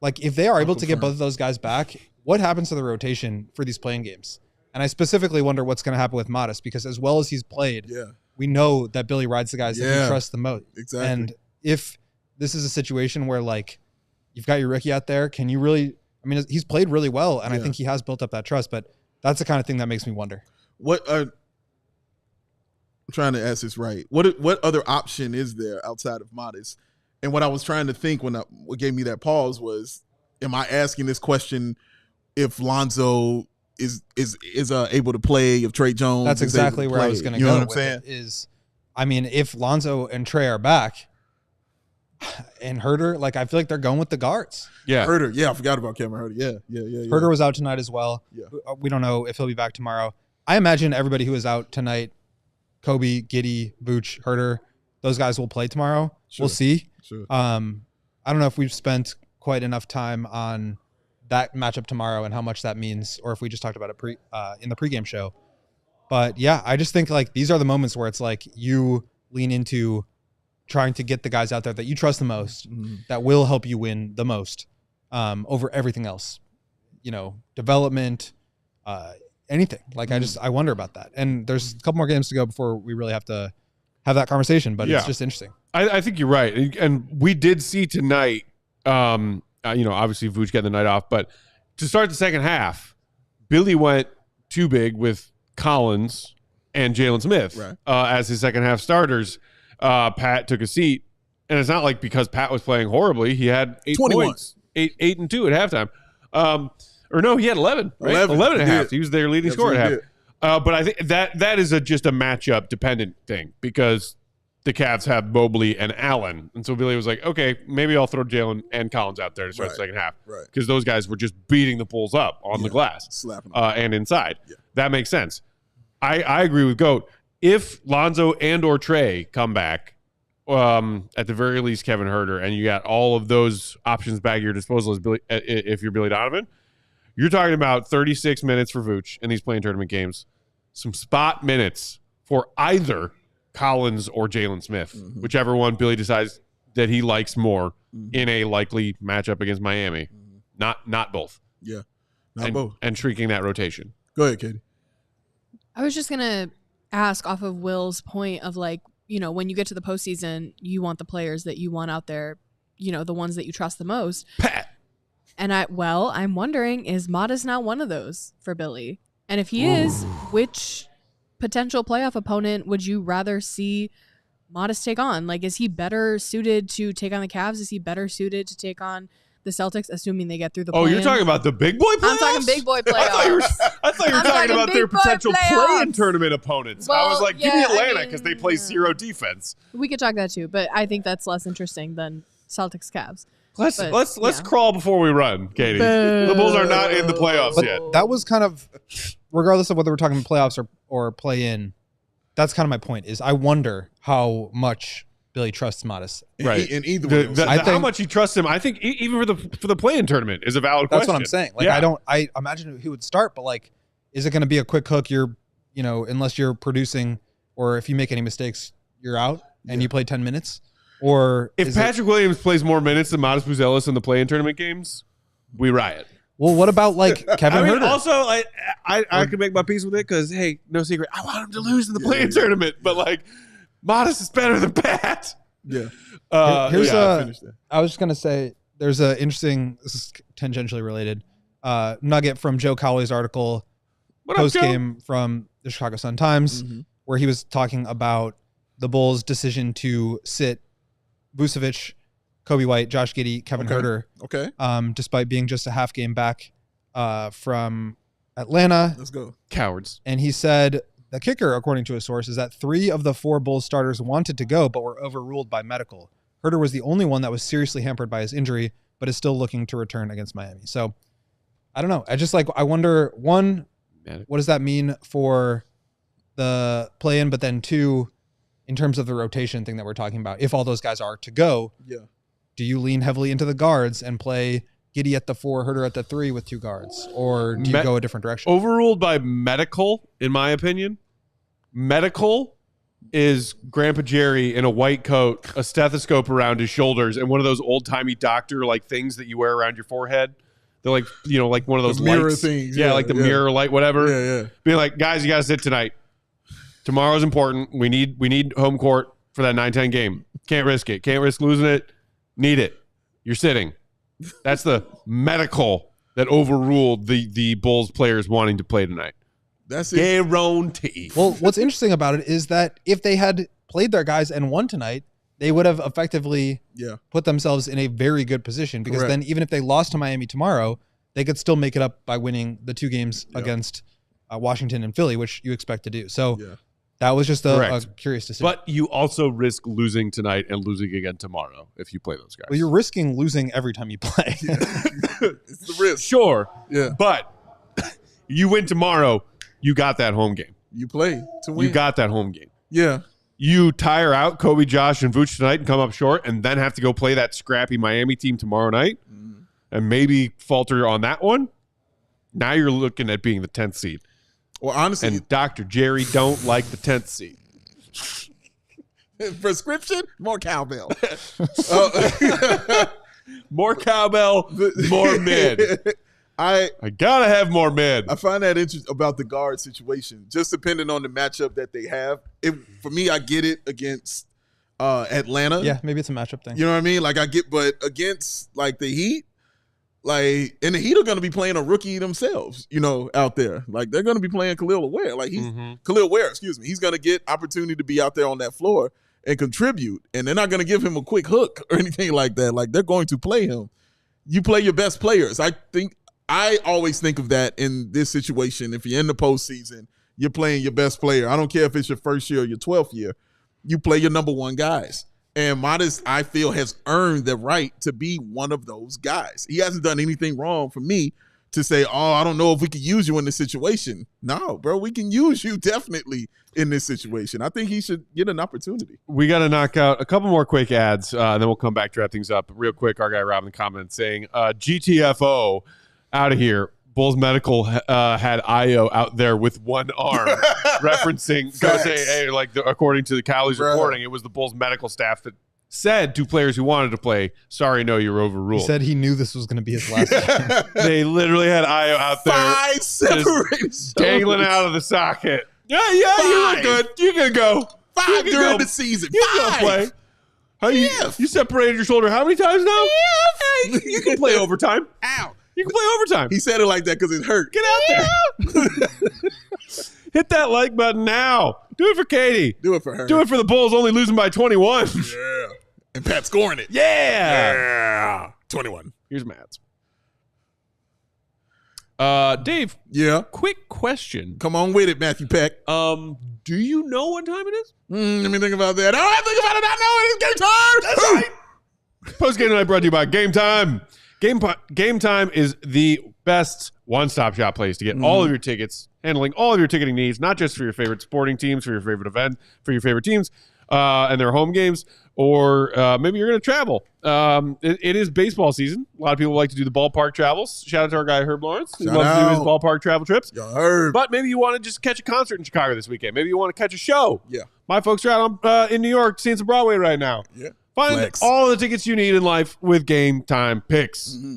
like if they are able to get both of those guys back, what happens to the rotation for these playing games? And I specifically wonder what's going to happen with Modis because as well as he's played, we know that Billy rides the guys that he trusts the most. Exactly. And if this is a situation where like you've got your rookie out there, can you really? He's played really well, and I think he has built up that trust. But that's the kind of thing that makes me wonder. I'm trying to ask this right. What other option is there outside of Modis? And what I was trying to think what gave me that pause was, am I asking this question if Lonzo is able to play, if Trey Jones That's exactly where I was going to go. You know what I'm saying? If Lonzo and Trey are back and Herter, like I feel like they're going with the guards. Yeah. Herter. Yeah, I forgot about Kevin Herter. Yeah. Herter was out tonight as well. Yeah. We don't know if he'll be back tomorrow. I imagine everybody who is out tonight, Coby, Giddey, Vooch, Herter, those guys will play tomorrow. Sure. We'll see. Sure. I don't know if we've spent quite enough time on that matchup tomorrow and how much that means, or if we just talked about it in the pregame show. But yeah, I just think like these are the moments where it's like you lean into trying to get the guys out there that you trust the most, that will help you win the most, over everything else. Development, anything. Like I wonder about that. And there's a couple more games to go before we really have to have that conversation, but it's just interesting. I think you're right. And we did see tonight, obviously Vooch got the night off, but to start the second half, Billy went too big with Collins and Jalen Smith as his second half starters. Pat took a seat, and it's not like because Pat was playing horribly. He had 8 points, 8 and 2 at halftime. Or no, he had 11, right? 11 at half. He was their leading scorer at half. But I think that is just a matchup dependent thing because the Cavs have Mobley and Allen. And so Billy was like, okay, maybe I'll throw Jalen and Collins out there to start the second half. Right. Because those guys were just beating the Bulls up on the glass. Slapping and inside. Yeah. That makes sense. I agree with Goat. If Lonzo and or Trey come back, at the very least Kevin Huerter, and you got all of those options back at your disposal as if you're Billy Donovan, you're talking about 36 minutes for Vooch in these playing tournament games, some spot minutes for either Collins or Jalen Smith, whichever one Billy decides that he likes more in a likely matchup against Miami. Not both. Yeah, not both. And shrinking that rotation. Go ahead, Katie. I was just going to ask off of Will's point of like, when you get to the postseason, you want the players that you want out there, the ones that you trust the most. Pat. And I'm wondering, is Modis now one of those for Billy? And if he is, which potential playoff opponent would you rather see Modis take on? Like, is he better suited to take on the Cavs? Is he better suited to take on the Celtics, assuming they get through the play-in? Oh, you're talking about the big boy playoffs? I'm talking big boy playoffs. I thought you were talking about their potential play-in tournament opponents. Well, I was like, give me yeah, Atlanta because they play zero defense. We could talk that too, but I think that's less interesting than Celtics Cavs. Let's crawl before we run, Katie. The Bulls are not in the playoffs yet. That was kind of, regardless of whether we're talking playoffs or play-in, that's kind of my point. Is I wonder how much Billy trusts Modis. Right. In either way. How much he trusts him, I think even for the play-in tournament is a valid question. That's what I'm saying. Like, I imagine he would start, but like, is it going to be a quick hook? Unless you're producing, or if you make any mistakes, you're out and you play 10 minutes. Or if Patrick Williams plays more minutes than Matas Buzelis in the play-in tournament games, we riot. Well, what about like Kevin Huerter? Also, I can make my peace with it because, hey, no secret, I want him to lose in the play-in tournament, but like, Modis is better than Pat. Yeah. I was just gonna say there's a interesting, this is tangentially related, nugget from Joe Cowley's article post game from the Chicago Sun-Times, where he was talking about the Bulls' decision to sit Vucevic, Coby White, Josh Giddey, Kevin Huerter. Okay. Despite being just a half game back from Atlanta. Let's go. Cowards. And he said the kicker, according to a source, is that 3 of the 4 Bulls starters wanted to go but were overruled by medical. Huerter was the only one that was seriously hampered by his injury, but is still looking to return against Miami. So I don't know. I wonder, one, what does that mean for the play-in? But then 2, in terms of the rotation thing that we're talking about, if all those guys are to go, do you lean heavily into the guards and play Giddey at the 4, Huerter at the 3 with 2 guards? Or do you go a different direction? Overruled by medical, in my opinion. Medical is Grandpa Jerry in a white coat, a stethoscope around his shoulders, and one of those old-timey doctor like things that you wear around your forehead. They're like, like one of those mirror lights. things. Yeah, like the mirror light, whatever. Yeah. Being like, guys, you got to sit tonight. Tomorrow's important. We need home court for that 9-10 game. Can't risk it. Can't risk losing it. Need it. You're sitting. That's the medical that overruled the Bulls players wanting to play tonight. That's it. Guarantee. Well, what's interesting about it is that if they had played their guys and won tonight, they would have effectively put themselves in a very good position, because then even if they lost to Miami tomorrow, they could still make it up by winning the 2 games against Washington and Philly, which you expect to do. So that was just a curious decision. But you also risk losing tonight and losing again tomorrow if you play those guys. Well, you're risking losing every time you play. It's the risk. Sure. Yeah. But you win tomorrow, you got that home game. You play to win. You got that home game. Yeah. You tire out Coby, Josh, and Vooch tonight and come up short, and then have to go play that scrappy Miami team tomorrow night and maybe falter on that one. Now you're looking at being the 10th seed. Well, honestly, and Dr. Jerry don't like the 10th seed. Prescription? More cowbell. More cowbell, more mid. I gotta have more mid. I find that interesting about the guard situation. Just depending on the matchup that they have. For me, I get it against Atlanta. Yeah, maybe it's a matchup thing. You know what I mean? Like but against like the Heat, like, and the Heat are going to be playing a rookie themselves, out there. Like, they're going to be playing Khalil Ware. Like, Khalil Ware, excuse me. He's going to get opportunity to be out there on that floor and contribute. And they're not going to give him a quick hook or anything like that. Like, they're going to play him. You play your best players. I always think of that in this situation. If you're in the postseason, you're playing your best player. I don't care if it's your first year or your 12th year. You play your number 1 guys. And Modis, I feel, has earned the right to be one of those guys. He hasn't done anything wrong for me to say, oh, I don't know if we can use you in this situation. No, bro, we can use you definitely in this situation. I think he should get an opportunity. We got to knock out a couple more quick ads, and then we'll come back to wrap things up. Real quick, our guy Rob in the comments saying, GTFO out of here. Bulls Medical had Io out there with one arm, referencing, according to the Cowboys reporting, it was the Bulls Medical staff that said to players who wanted to play, sorry, no, you're overruled. He said he knew this was going to be his last game. They literally had Io out there. 5 separated dangling out of the socket. Yeah, you look good. You can go. 5 during the season. You can go play. How you separated your shoulder how many times now? Hey, you can play overtime. Ow. You can play overtime. He said it like that because it hurt. Get out there. Hit that like button now. Do it for Katie. Do it for her. Do it for the Bulls only losing by 21. Yeah. And Pat scoring it. Yeah. 21. Here's Matt's. Dave. Yeah. Quick question. Come on with it, Matthew Peck. Do you know what time it is? Let me think about that. I think about it. I know it is game time. That's right. Post-game tonight brought to you by Game Time. Game Time is the best one-stop shop place to get all of your tickets, handling all of your ticketing needs, not just for your favorite sporting teams, for your favorite event, for your favorite teams and their home games, or maybe you're going to travel. It is baseball season. A lot of people like to do the ballpark travels. Shout out to our guy Herb Lawrence. He loves to do his ballpark travel trips. Yo, Herb. But maybe you want to just catch a concert in Chicago this weekend. Maybe you want to catch a show. Yeah. My folks are out in New York seeing some Broadway right now. Yeah. Find all the tickets you need in life with Game Time Picks. Mm-hmm.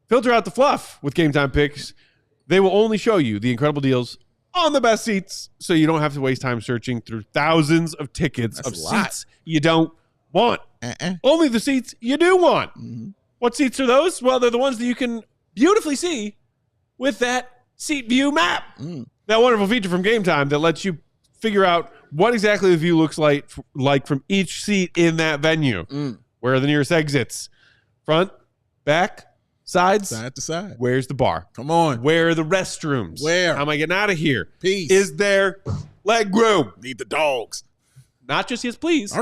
Filter out the fluff with Game Time Picks. They will only show you the incredible deals on the best seats, so you don't have to waste time searching through thousands of tickets of seats you don't want. Only the seats you do want. Mm-hmm. What seats are those? Well, they're the ones that you can beautifully see with that seat view map. That wonderful feature from Game Time that lets you figure out what exactly the view looks like from each seat in that venue. Where are the nearest exits? Front, back, sides? Side to side. Where's the bar? Come on. Where are the restrooms? Where? How am I getting out of here? Peace. Is there leg room? Need the dogs. Not just yes, please.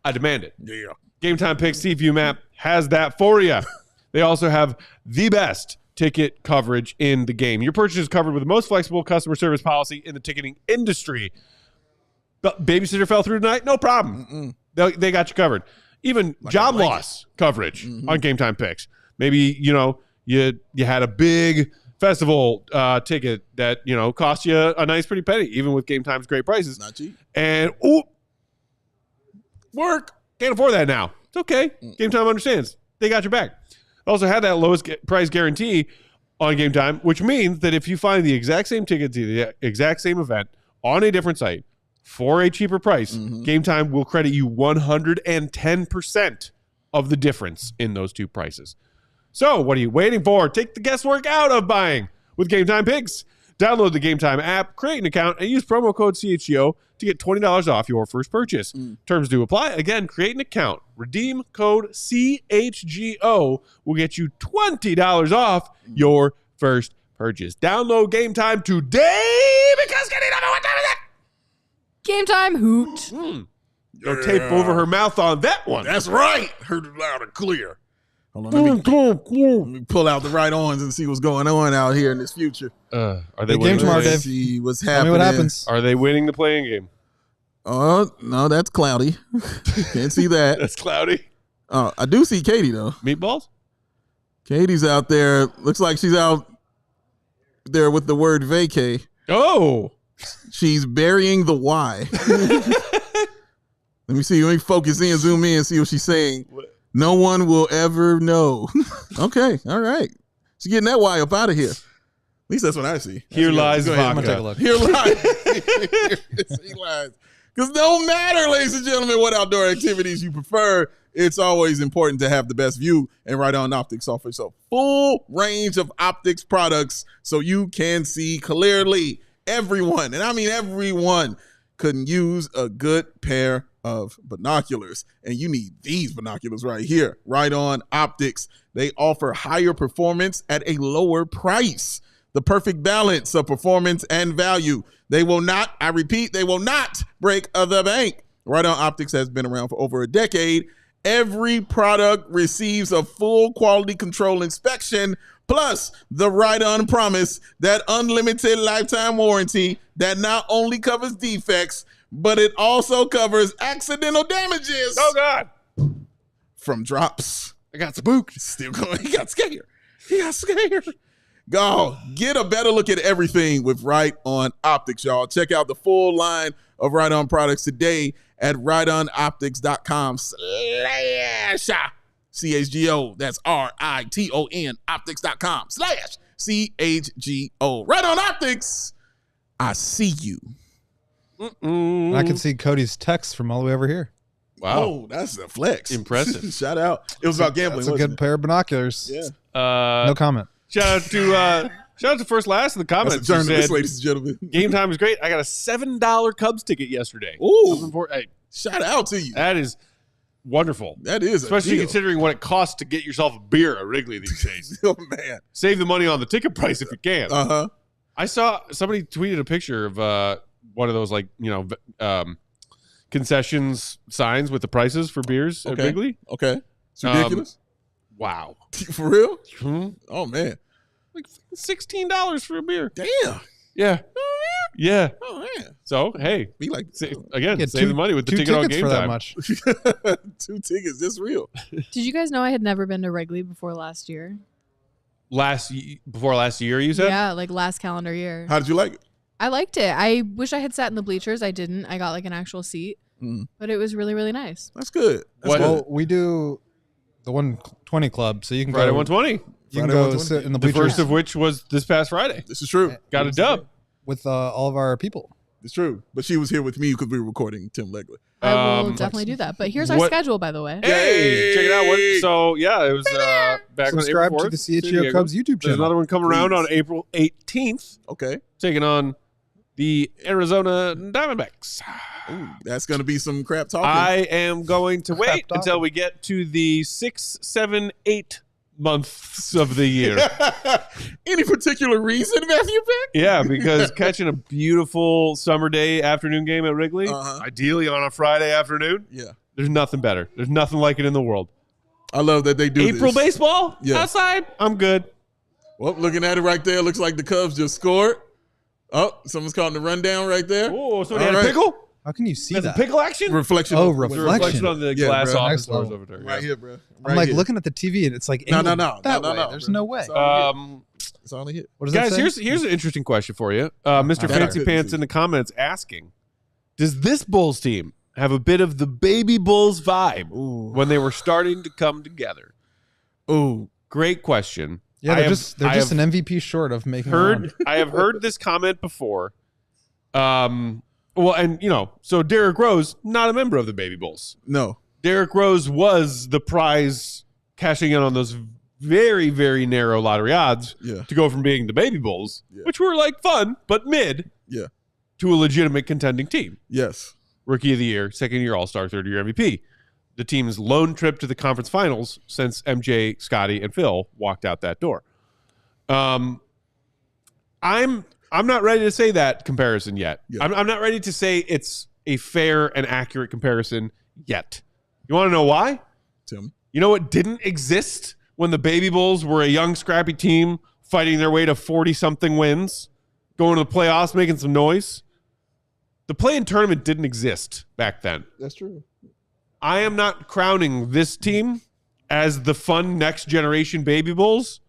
I demand it. Yeah. Game Time Picks Seat View Map has that for you. They also have the best ticket coverage in the game. Your purchase is covered with the most flexible customer service policy in the ticketing industry. Babysitter fell through tonight? No problem. They got you covered. Even job loss coverage on Game Time Picks. Maybe, you had a big festival ticket that, cost you a nice pretty penny, even with Game Time's great prices. Not cheap. And, work. Can't afford that now. It's okay. Game Time understands. They got your back. Also had that lowest price guarantee on Game Time, which means that if you find the exact same ticket to the exact same event on a different site for a cheaper price, Game Time will credit you 110% of the difference in those two prices. So what are you waiting for? Take the guesswork out of buying with Game Time Picks. Download the Game Time app, create an account, and use promo code CHGO to get $20 off your first purchase. Terms do apply. Again, create an account. Redeem code CHGO will get you $20 off your first purchase. Download Game Time today because what time is it? Game Time hoot. No tape over her mouth on that one. That's right. Heard it loud and clear. Hold on, let me pull out the right arms and see what's going on out here in this future. Are they game tomorrow, Dave? See what's Tell happening. me what happens. Are they winning the playing game? Oh, no, that's cloudy. Can't see that. That's cloudy. I do see Katie, though. Meatballs? Katie's out there. Looks like she's out there with the word vacay. Oh. She's burying the Y. Let me see. Let me focus in, zoom in, see what she's saying. No one will ever know. Okay. All right. She's getting that Y up out of here. At least that's what I see. Here lies vodka. I'm going to take a look. Here lies. Here lies. Because no matter, ladies and gentlemen, what outdoor activities you prefer, it's always important to have the best view. And Right On Optics offers a full range of optics products so you can see clearly. Everyone, and I mean everyone, couldn't use a good pair of binoculars. And you need these binoculars right here. Right On Optics. They offer higher performance at a lower price. The perfect balance of performance and value. They will not, I repeat, they will not break the bank. Right On Optics has been around for over a decade. Every product receives a full quality control inspection, Plus, the Right On Promise, that unlimited lifetime warranty that not only covers defects, but it also covers accidental damages. Oh, God. From drops. I got spooked. Still going. He got scared. Go get a better look at everything with Right On Optics, y'all. Check out the full line of Right On products today at rightonoptics.com/CHGO. That's RITON optics.com/CHGO. Right On Optics. I see you. I can see Cody's text from all the way over here. Wow. Oh, that's a flex. Impressive. Shout out. It was about gambling. That's a good pair of binoculars. Yeah. No comment. Shout out to First Last in the comments. That's a journalist, Said, ladies and gentlemen. Game time is great. I got a $7 Cubs ticket yesterday. Ooh. Hey, Shout out to you. that is wonderful. That is Especially a deal. considering what it costs to get yourself a beer at Wrigley these days. Oh, man. Save the money on the ticket price if you can. Uh-huh. I saw somebody tweeted a picture of one of those concessions signs with the prices for beers at Wrigley. Okay. It's ridiculous. Wow. For real? Hmm? Oh, man. Like $16 for a beer. Damn. Yeah. Yeah. Oh, man. So, hey, Be like, again, Get save the money with the two ticket on tickets game for that time. much. 2 tickets. That's real. Did you guys know I had never been to Wrigley before last year? Before last year, you said? Yeah, like last calendar year. How did you like it? I liked it. I wish I had sat in the bleachers. I didn't. I got like an actual seat, but it was really, really nice. That's good. That's What- good. Well, we do the 120 club, so you can Friday go. 120. You can Friday go 120. sit in the The bleachers first of which was this past Friday. This is true. Got a dub. with all of our people. It's true. But she was here with me because we were recording Tim Legler. I will definitely do that. But here's our schedule, by the way. Hey, check it out. So, yeah, it was back Subscribe on April 4th. to the San CHGO Diego. Cubs YouTube There's channel. another one coming around on April 18th, Okay. taking on the Arizona Diamondbacks. Ooh, that's going to be some crap talking. I am going to wait talking. until we get to the 6, 7, 8 months of the year. Any particular reason, Matthew Peck? Yeah, because catching a beautiful summer day afternoon game at Wrigley, Uh-huh. ideally on a Friday afternoon, Yeah. there's nothing better. There's nothing like it in the world. I love that they do April this. baseball Yeah. outside, I'm good. Well, looking at it right there, looks like the Cubs just scored. Oh, someone's calling the rundown right there. Oh, somebody All had a right. pickle? How can you see That's a that? pickle action? Reflection. Oh, of- The reflection. reflection on the Yeah, glass bro. office Next doors level. over there. Right yeah. here, bro. I'm like looking at the TV and it's like No, angled no. that No, way. no, There's bro. no way. It's all in here. Um, It's all in here. What does guys, that say? here's an interesting question for you. Mr. That I Fancy couldn't Pants see. in the comments asking, does this Bulls team have a bit of the baby Bulls vibe Ooh. when they were starting to come together? Ooh. Great question. Yeah, I they're have- just I an have MVP short of making. a run. I have heard this comment before. Well, and so Derrick Rose, not a member of the Baby Bulls. No. Derrick Rose was the prize cashing in on those very, very narrow lottery odds Yeah. to go from being the Baby Bulls, Yeah. which were like fun, but mid, Yeah. to a legitimate contending team. Yes. Rookie of the year, second year All-Star, third year MVP. The team's lone trip to the conference finals since MJ, Scotty, and Phil walked out that door. I'm not ready to say that comparison yet. Yeah. I'm not ready to say it's a fair and accurate comparison yet. You want to know why? Tell me. You know what didn't exist when the Baby Bulls were a young, scrappy team fighting their way to 40-something wins, going to the playoffs, making some noise? The play-in tournament didn't exist back then. That's true. I am not crowning this team as the fun next generation Baby Bulls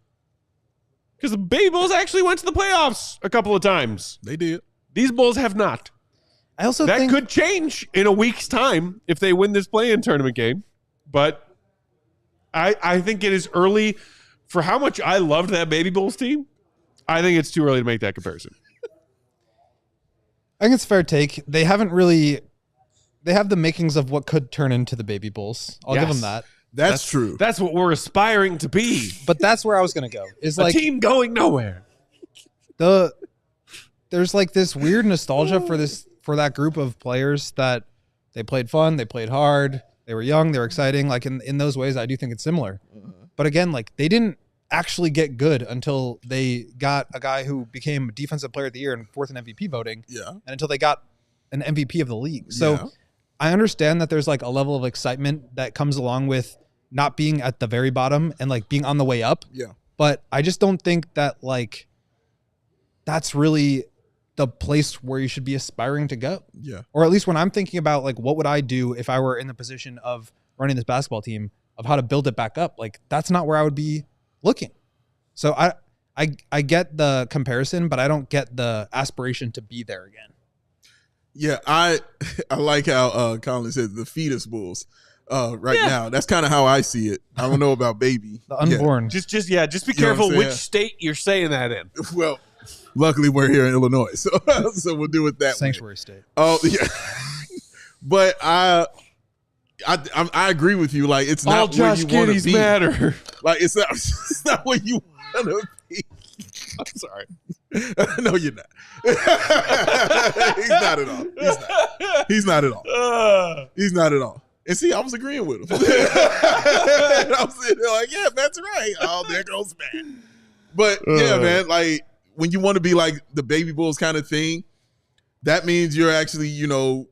because the Baby Bulls actually went to the playoffs a couple of times. They did. These Bulls have not. I also That think could change in a week's time if they win this play-in tournament game. But I think it is early for how much I loved that Baby Bulls team. I think it's too early to make that comparison. I think it's a fair take. They haven't really. They have the makings of what could turn into the Baby Bulls. I'll give Yes. them that. That's true. That's what we're aspiring to be. But that's where I was going to go. Is A like team going nowhere. there's like this weird nostalgia for that group of players that they played fun, they played hard, they were young, they were exciting. Like in those ways, I do think it's similar. But again, like they didn't actually get good until they got a guy who became Defensive Player of the Year and fourth in MVP voting. Yeah. And until they got an MVP of the league. So Yeah. I understand that there's like a level of excitement that comes along with not being at the very bottom and like being on the way up. Yeah. But I just don't think that like that's really the place where you should be aspiring to go. Yeah. Or at least when I'm thinking about like what would I do if I were in the position of running this basketball team, of how to build it back up, like that's not where I would be looking. So I get the comparison, but I don't get the aspiration to be there again. Yeah, I like how Colin said the fetus Bulls now. That's kind of how I see it. I don't know about baby. The unborn. Just be careful which state you're saying that in. Well, luckily we're here in Illinois, so we'll do it that Sanctuary state. Oh yeah, but I agree with you. Like it's all not where Josh you want to be. matter. Like it's not where you want to be. I'm sorry. No, you're not. He's not at all. He's not at all. He's not at all. And see, I was agreeing with him. I was sitting there like, yeah, that's right. Oh, there goes man. But yeah, man, like when you want to be like the baby Bulls kind of thing, that means you're actually, you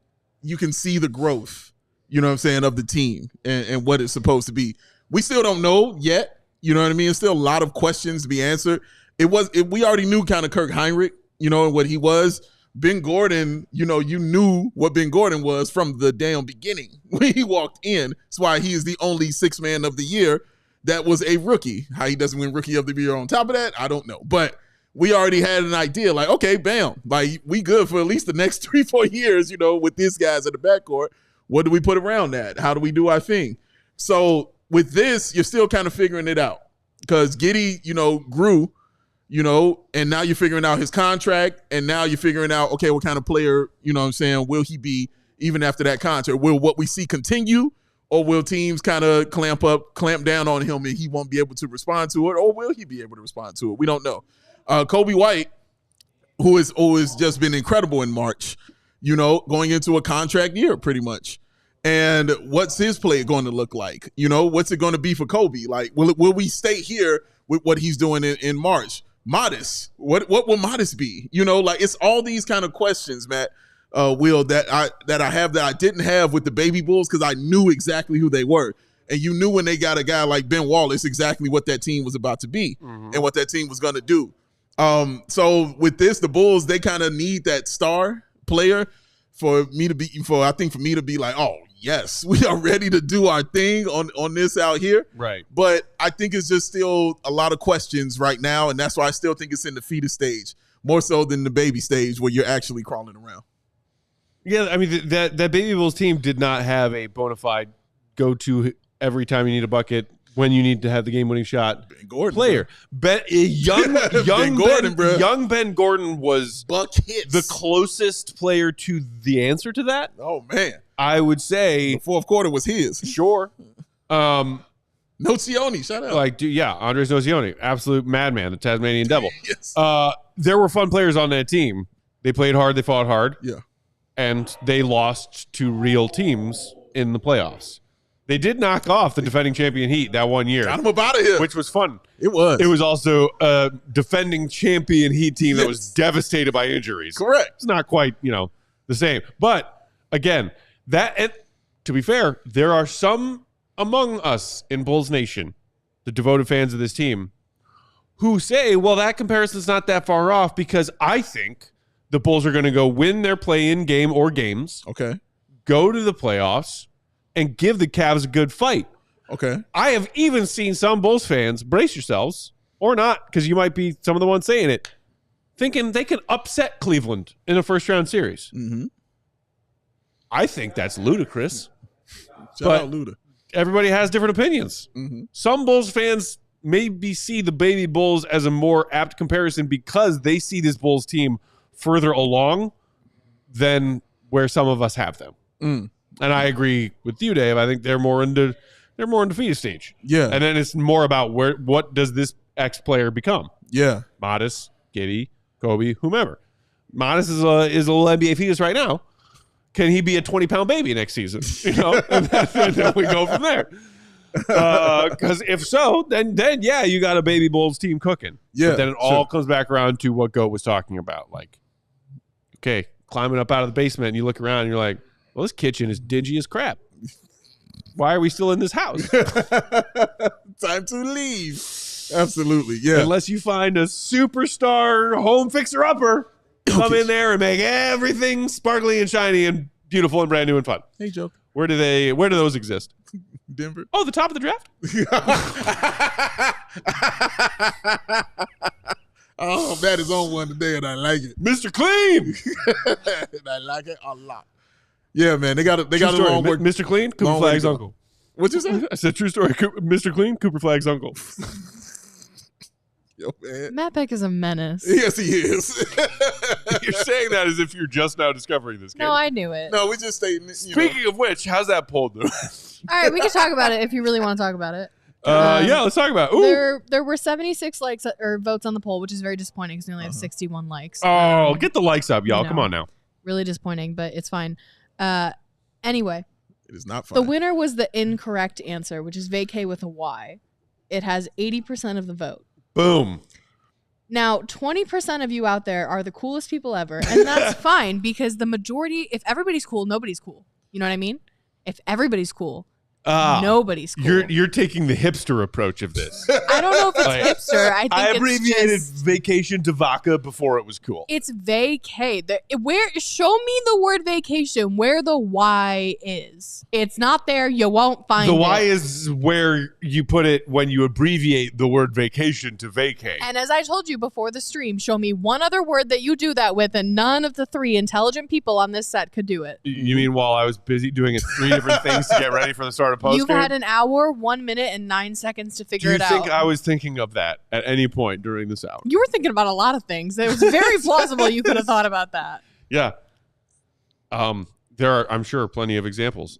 can see the growth, you know what I'm saying, of the team and what it's supposed to be. We still don't know yet. You know what I mean? There's still a lot of questions to be answered. We already knew kind of Kirk Heinrich, and what he was. Ben Gordon, you knew what Ben Gordon was from the damn beginning when he walked in. That's why he is the only sixth man of the year that was a rookie. How he doesn't win rookie of the year on top of that, I don't know. But we already had an idea like, okay, bam, like we good for at least the next 3-4 years, with these guys in the backcourt. What do we put around that? How do we do our thing? So with this, you're still kind of figuring it out because Giddey, grew, and now you're figuring out his contract, and now you're figuring out, okay, what kind of player, will he be even after that contract? Will what we see continue, or will teams kind of clamp down on him and he won't be able to respond to it, or will he be able to respond to it? We don't know. Coby White, who has always just been incredible in March, going into a contract year pretty much. And what's his play going to look like? What's it going to be for Coby? Like, will we stay here with what he's doing in March? Modis, what will Modis be? Like it's all these kind of questions, Matt, Will, that I have that I didn't have with the baby Bulls because I knew exactly who they were. And you knew when they got a guy like Ben Wallace exactly what that team was about to be and what that team was going to do. So with this, the Bulls, they kind of need that star player for me to be like, oh, yes, we are ready to do our thing on this out here. Right. But I think it's just still a lot of questions right now, and that's why I still think it's in the fetus stage, more so than the baby stage where you're actually crawling around. Yeah, I mean, that Baby Bulls team did not have a bona fide go-to every time you need a bucket, when you need to have the game-winning shot Ben Gordon, player. Young Ben Gordon was buckets. The closest player to the answer to that. Oh, man. I would say the fourth quarter was his. Sure. Nocioni, shout out. Andres Nocioni, absolute madman, the Tasmanian Devil. Yes. There were fun players on that team. They played hard, they fought hard. Yeah. And they lost to real teams in the playoffs. They did knock off the defending champion Heat that one year. Got him up out of here. Which was fun. It was. It was also a defending champion Heat team that was devastated by injuries. Correct. It's not quite, the same. But, again, to be fair, there are some among us in Bulls Nation, the devoted fans of this team, who say, well, that comparison's not that far off because I think the Bulls are going to go win their play-in game or games. Okay. Go to the playoffs and give the Cavs a good fight. Okay. I have even seen some Bulls fans, brace yourselves, or not, because you might be some of the ones saying it, thinking they can upset Cleveland in a first-round series. Mm-hmm. I think that's ludicrous. Shout out Luda. Everybody has different opinions. Mm-hmm. Some Bulls fans maybe see the baby Bulls as a more apt comparison because they see this Bulls team further along than where some of us have them. Mm. And I agree with you, Dave. I think they're more into fetus stage. Yeah. And then it's more about what does this X player become? Yeah. Modis, Giddey, Coby, whomever. Modis is a little NBA fetus right now. Can he be a 20-pound baby next season? And then we go from there. Because if so, then yeah, you got a baby Bulls team cooking. Yeah. But then it all comes back around to what Goat was talking about. Like, okay, climbing up out of the basement, and you look around, and you're like, well, this kitchen is dingy as crap. Why are we still in this house? Time to leave. Absolutely, yeah. Unless you find a superstar home fixer-upper, come in there and make everything sparkly and shiny and beautiful and brand new and fun. Hey, Joe. Where do those exist? Denver. Oh, the top of the draft? Oh, that is on one today, and I like it. Mr. Clean! And I like it a lot. Yeah, man, they got a True long story. work. Mr. Clean, Cooper long way Flagg's to go. uncle. What'd you say? I said true story. Mr. Clean, Cooper Flagg's uncle. Yo, man. Matt Peck is a menace. Yes, he is. You're saying that as if you're just now discovering this game. No, I knew it. No, we just stating. Speaking of which, how's that poll doing? All right, we can talk about it if you really want to talk about it. Yeah, let's talk about it. Ooh. There were 76 likes or votes on the poll, which is very disappointing because we only have 61 likes. Oh, get the likes up, y'all. know. Come on now. Really disappointing, but it's fine. Anyway, It is not fun. the winner was the incorrect answer, which is vacay with a Y. It has 80% of the vote. Boom. Now, 20% of you out there are the coolest people ever, and that's fine because the majority, if everybody's cool, nobody's cool. You know what I mean? If everybody's cool, nobody's cool. You're taking the hipster approach of this. I don't know if it's Like, hipster. I think I abbreviated it's just, vacation to vodka before it was cool. it's vacay. Show me the word vacation where the Y is. It's not there. You won't find it. The Y is where you put it when you abbreviate the word vacation to vacay. And as I told you before the stream, show me one other word that you do that with, and none of the three intelligent people on this set could do it. You mean while I was busy doing 3 different things to get ready for the start of post You've had an hour, 1 minute, and 9 seconds to Do figure you it think out. I was thinking of that at any point during this hour? You were thinking about a lot of things. It was very plausible you could have thought about that. Yeah. There are, I'm sure, plenty of examples.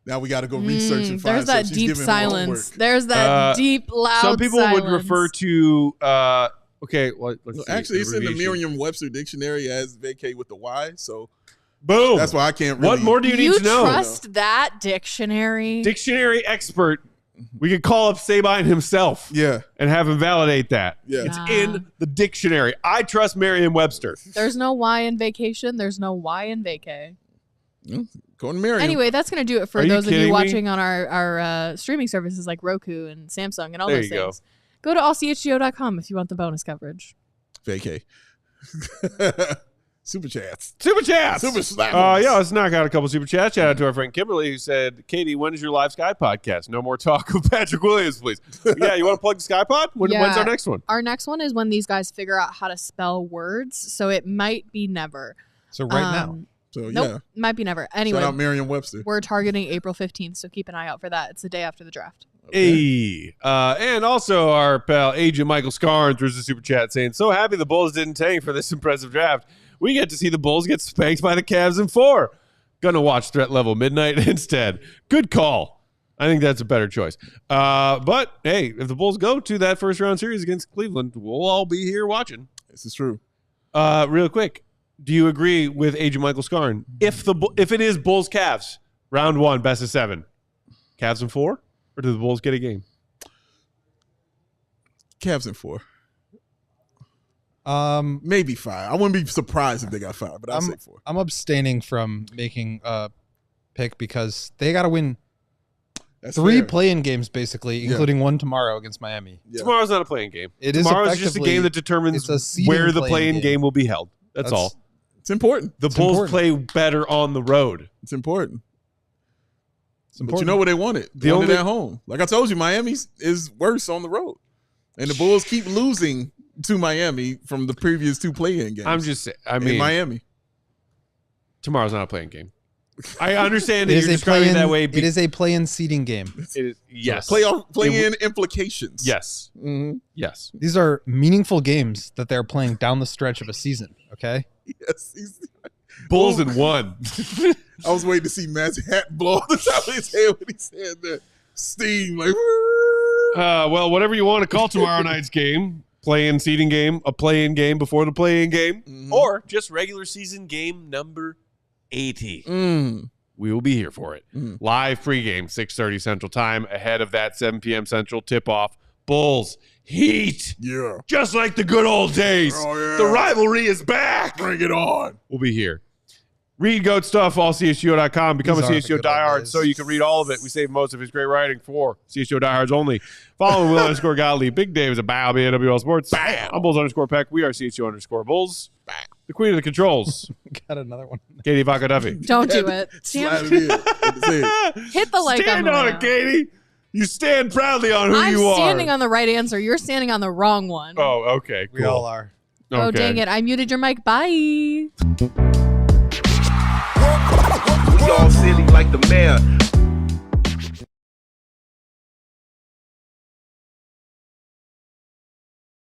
Now we got to go research and find. There's that so she's deep giving silence. homework. There's that deep, loud Some people silence. would refer to, okay, let's No, see. actually, it's in the Abbreviation. Merriam-Webster dictionary as vacate with the Y. So Boom. that's why I can't really. What more do you need to know? trust that dictionary? Dictionary expert. We could call up Sabine himself Yeah. and have him validate that. Yeah. It's Nah. in the dictionary. I trust Merriam-Webster. There's no Y in vacation. There's no Y in vacay. Go to Merriam. Anyway, that's going to do it for Are you those of kidding you me? watching on our streaming services like Roku and Samsung and all There those you go. things. Go to allchgo.com if you want the bonus coverage. vacay. Super chats. Super chats. Super slappers. Yeah, let's knock out a couple super chats. Shout out to our friend Kimberly who said, Katie, when is your live Sky podcast? No more talk of Patrick Williams, please. Yeah, you want to plug the Sky Pod? When's Yeah. our next one? Our next one is when these guys figure out how to spell words, so it might be never. So right now. So Nope, might be never. Anyway, Shout out Merriam-Webster. we're targeting April 15th, so keep an eye out for that. It's the day after the draft. Hey. And also our pal Agent Michael Scarn through the super chat saying, so happy the Bulls didn't tank for this impressive draft. We get to see the Bulls get spanked by the Cavs in 4. Gonna watch Threat Level Midnight instead. Good call. I think that's a better choice. But hey, if the Bulls go to that first round series against Cleveland, we'll all be here watching. This is true. Real quick, do you agree with Agent Michael Scarn? If it is Bulls Cavs, round 1, best of 7, Cavs in 4, or do the Bulls get a game? Cavs in 4. Um, Maybe 5. I wouldn't be surprised if they got 5, but I'll say 4. I'm abstaining from making a pick because they got to win That's 3 fair. play-in games basically, Yeah. including one tomorrow against Miami. Yeah. Tomorrow's not a playing game. It is Tomorrow's just a effectively- game that determines it's a seeding where the play-in play-in game. game will be held. That's all. It's important. The It's Bulls important. play better on the road. It's important. It's But you important. know where they want it. They The want it only- at home. Like I told you, Miami is worse on the road. And the Bulls keep losing to Miami from the previous 2 play-in games. I'm just saying. I in mean, Miami. Tomorrow's not a playing game. I understand that It you're is a describing it play-in. that way. It is a play-in seeding game. Yes. Play-in implications. Yes. Mhm. Yes. These are meaningful games that they're playing down the stretch of a season. Okay. Yes. Bulls in 1. I was waiting to see Matt's hat blow off the top of his head when he said that. Steam, like. Well, whatever you want to call tomorrow night's game, play-in seeding game, a play-in game before the play-in game, Mhm. or just regular season game number 80. We will be here for it. Mm. Live pregame, 6:30 Central Time, ahead of that 7 p.m. Central tip-off. Bulls, Heat, Yeah. just like the good old days. Oh, yeah. The rivalry is back. Bring it on. We'll be here. Read GOAT stuff, allchgo.com. Become These a are the CHGO good old diehard days. so you can read all of it. We save most of his great writing for CHGO diehards only. Follow Will _Gottlieb. Big Dave is a bow, BAWL Sports. I'm Bulls _Peck. We are CHGO _Bulls. The queen of the controls. Got another one. Katie Vaca Duffy. Don't do it. Slide it in. Hit the like Stand on on the it, Katie. You stand proudly on who I'm you are. standing on the right answer. You're standing on the wrong one. Oh, okay. We cool. all are. Oh, Okay. dang it. I muted your mic. Bye. We all silly like the mayor.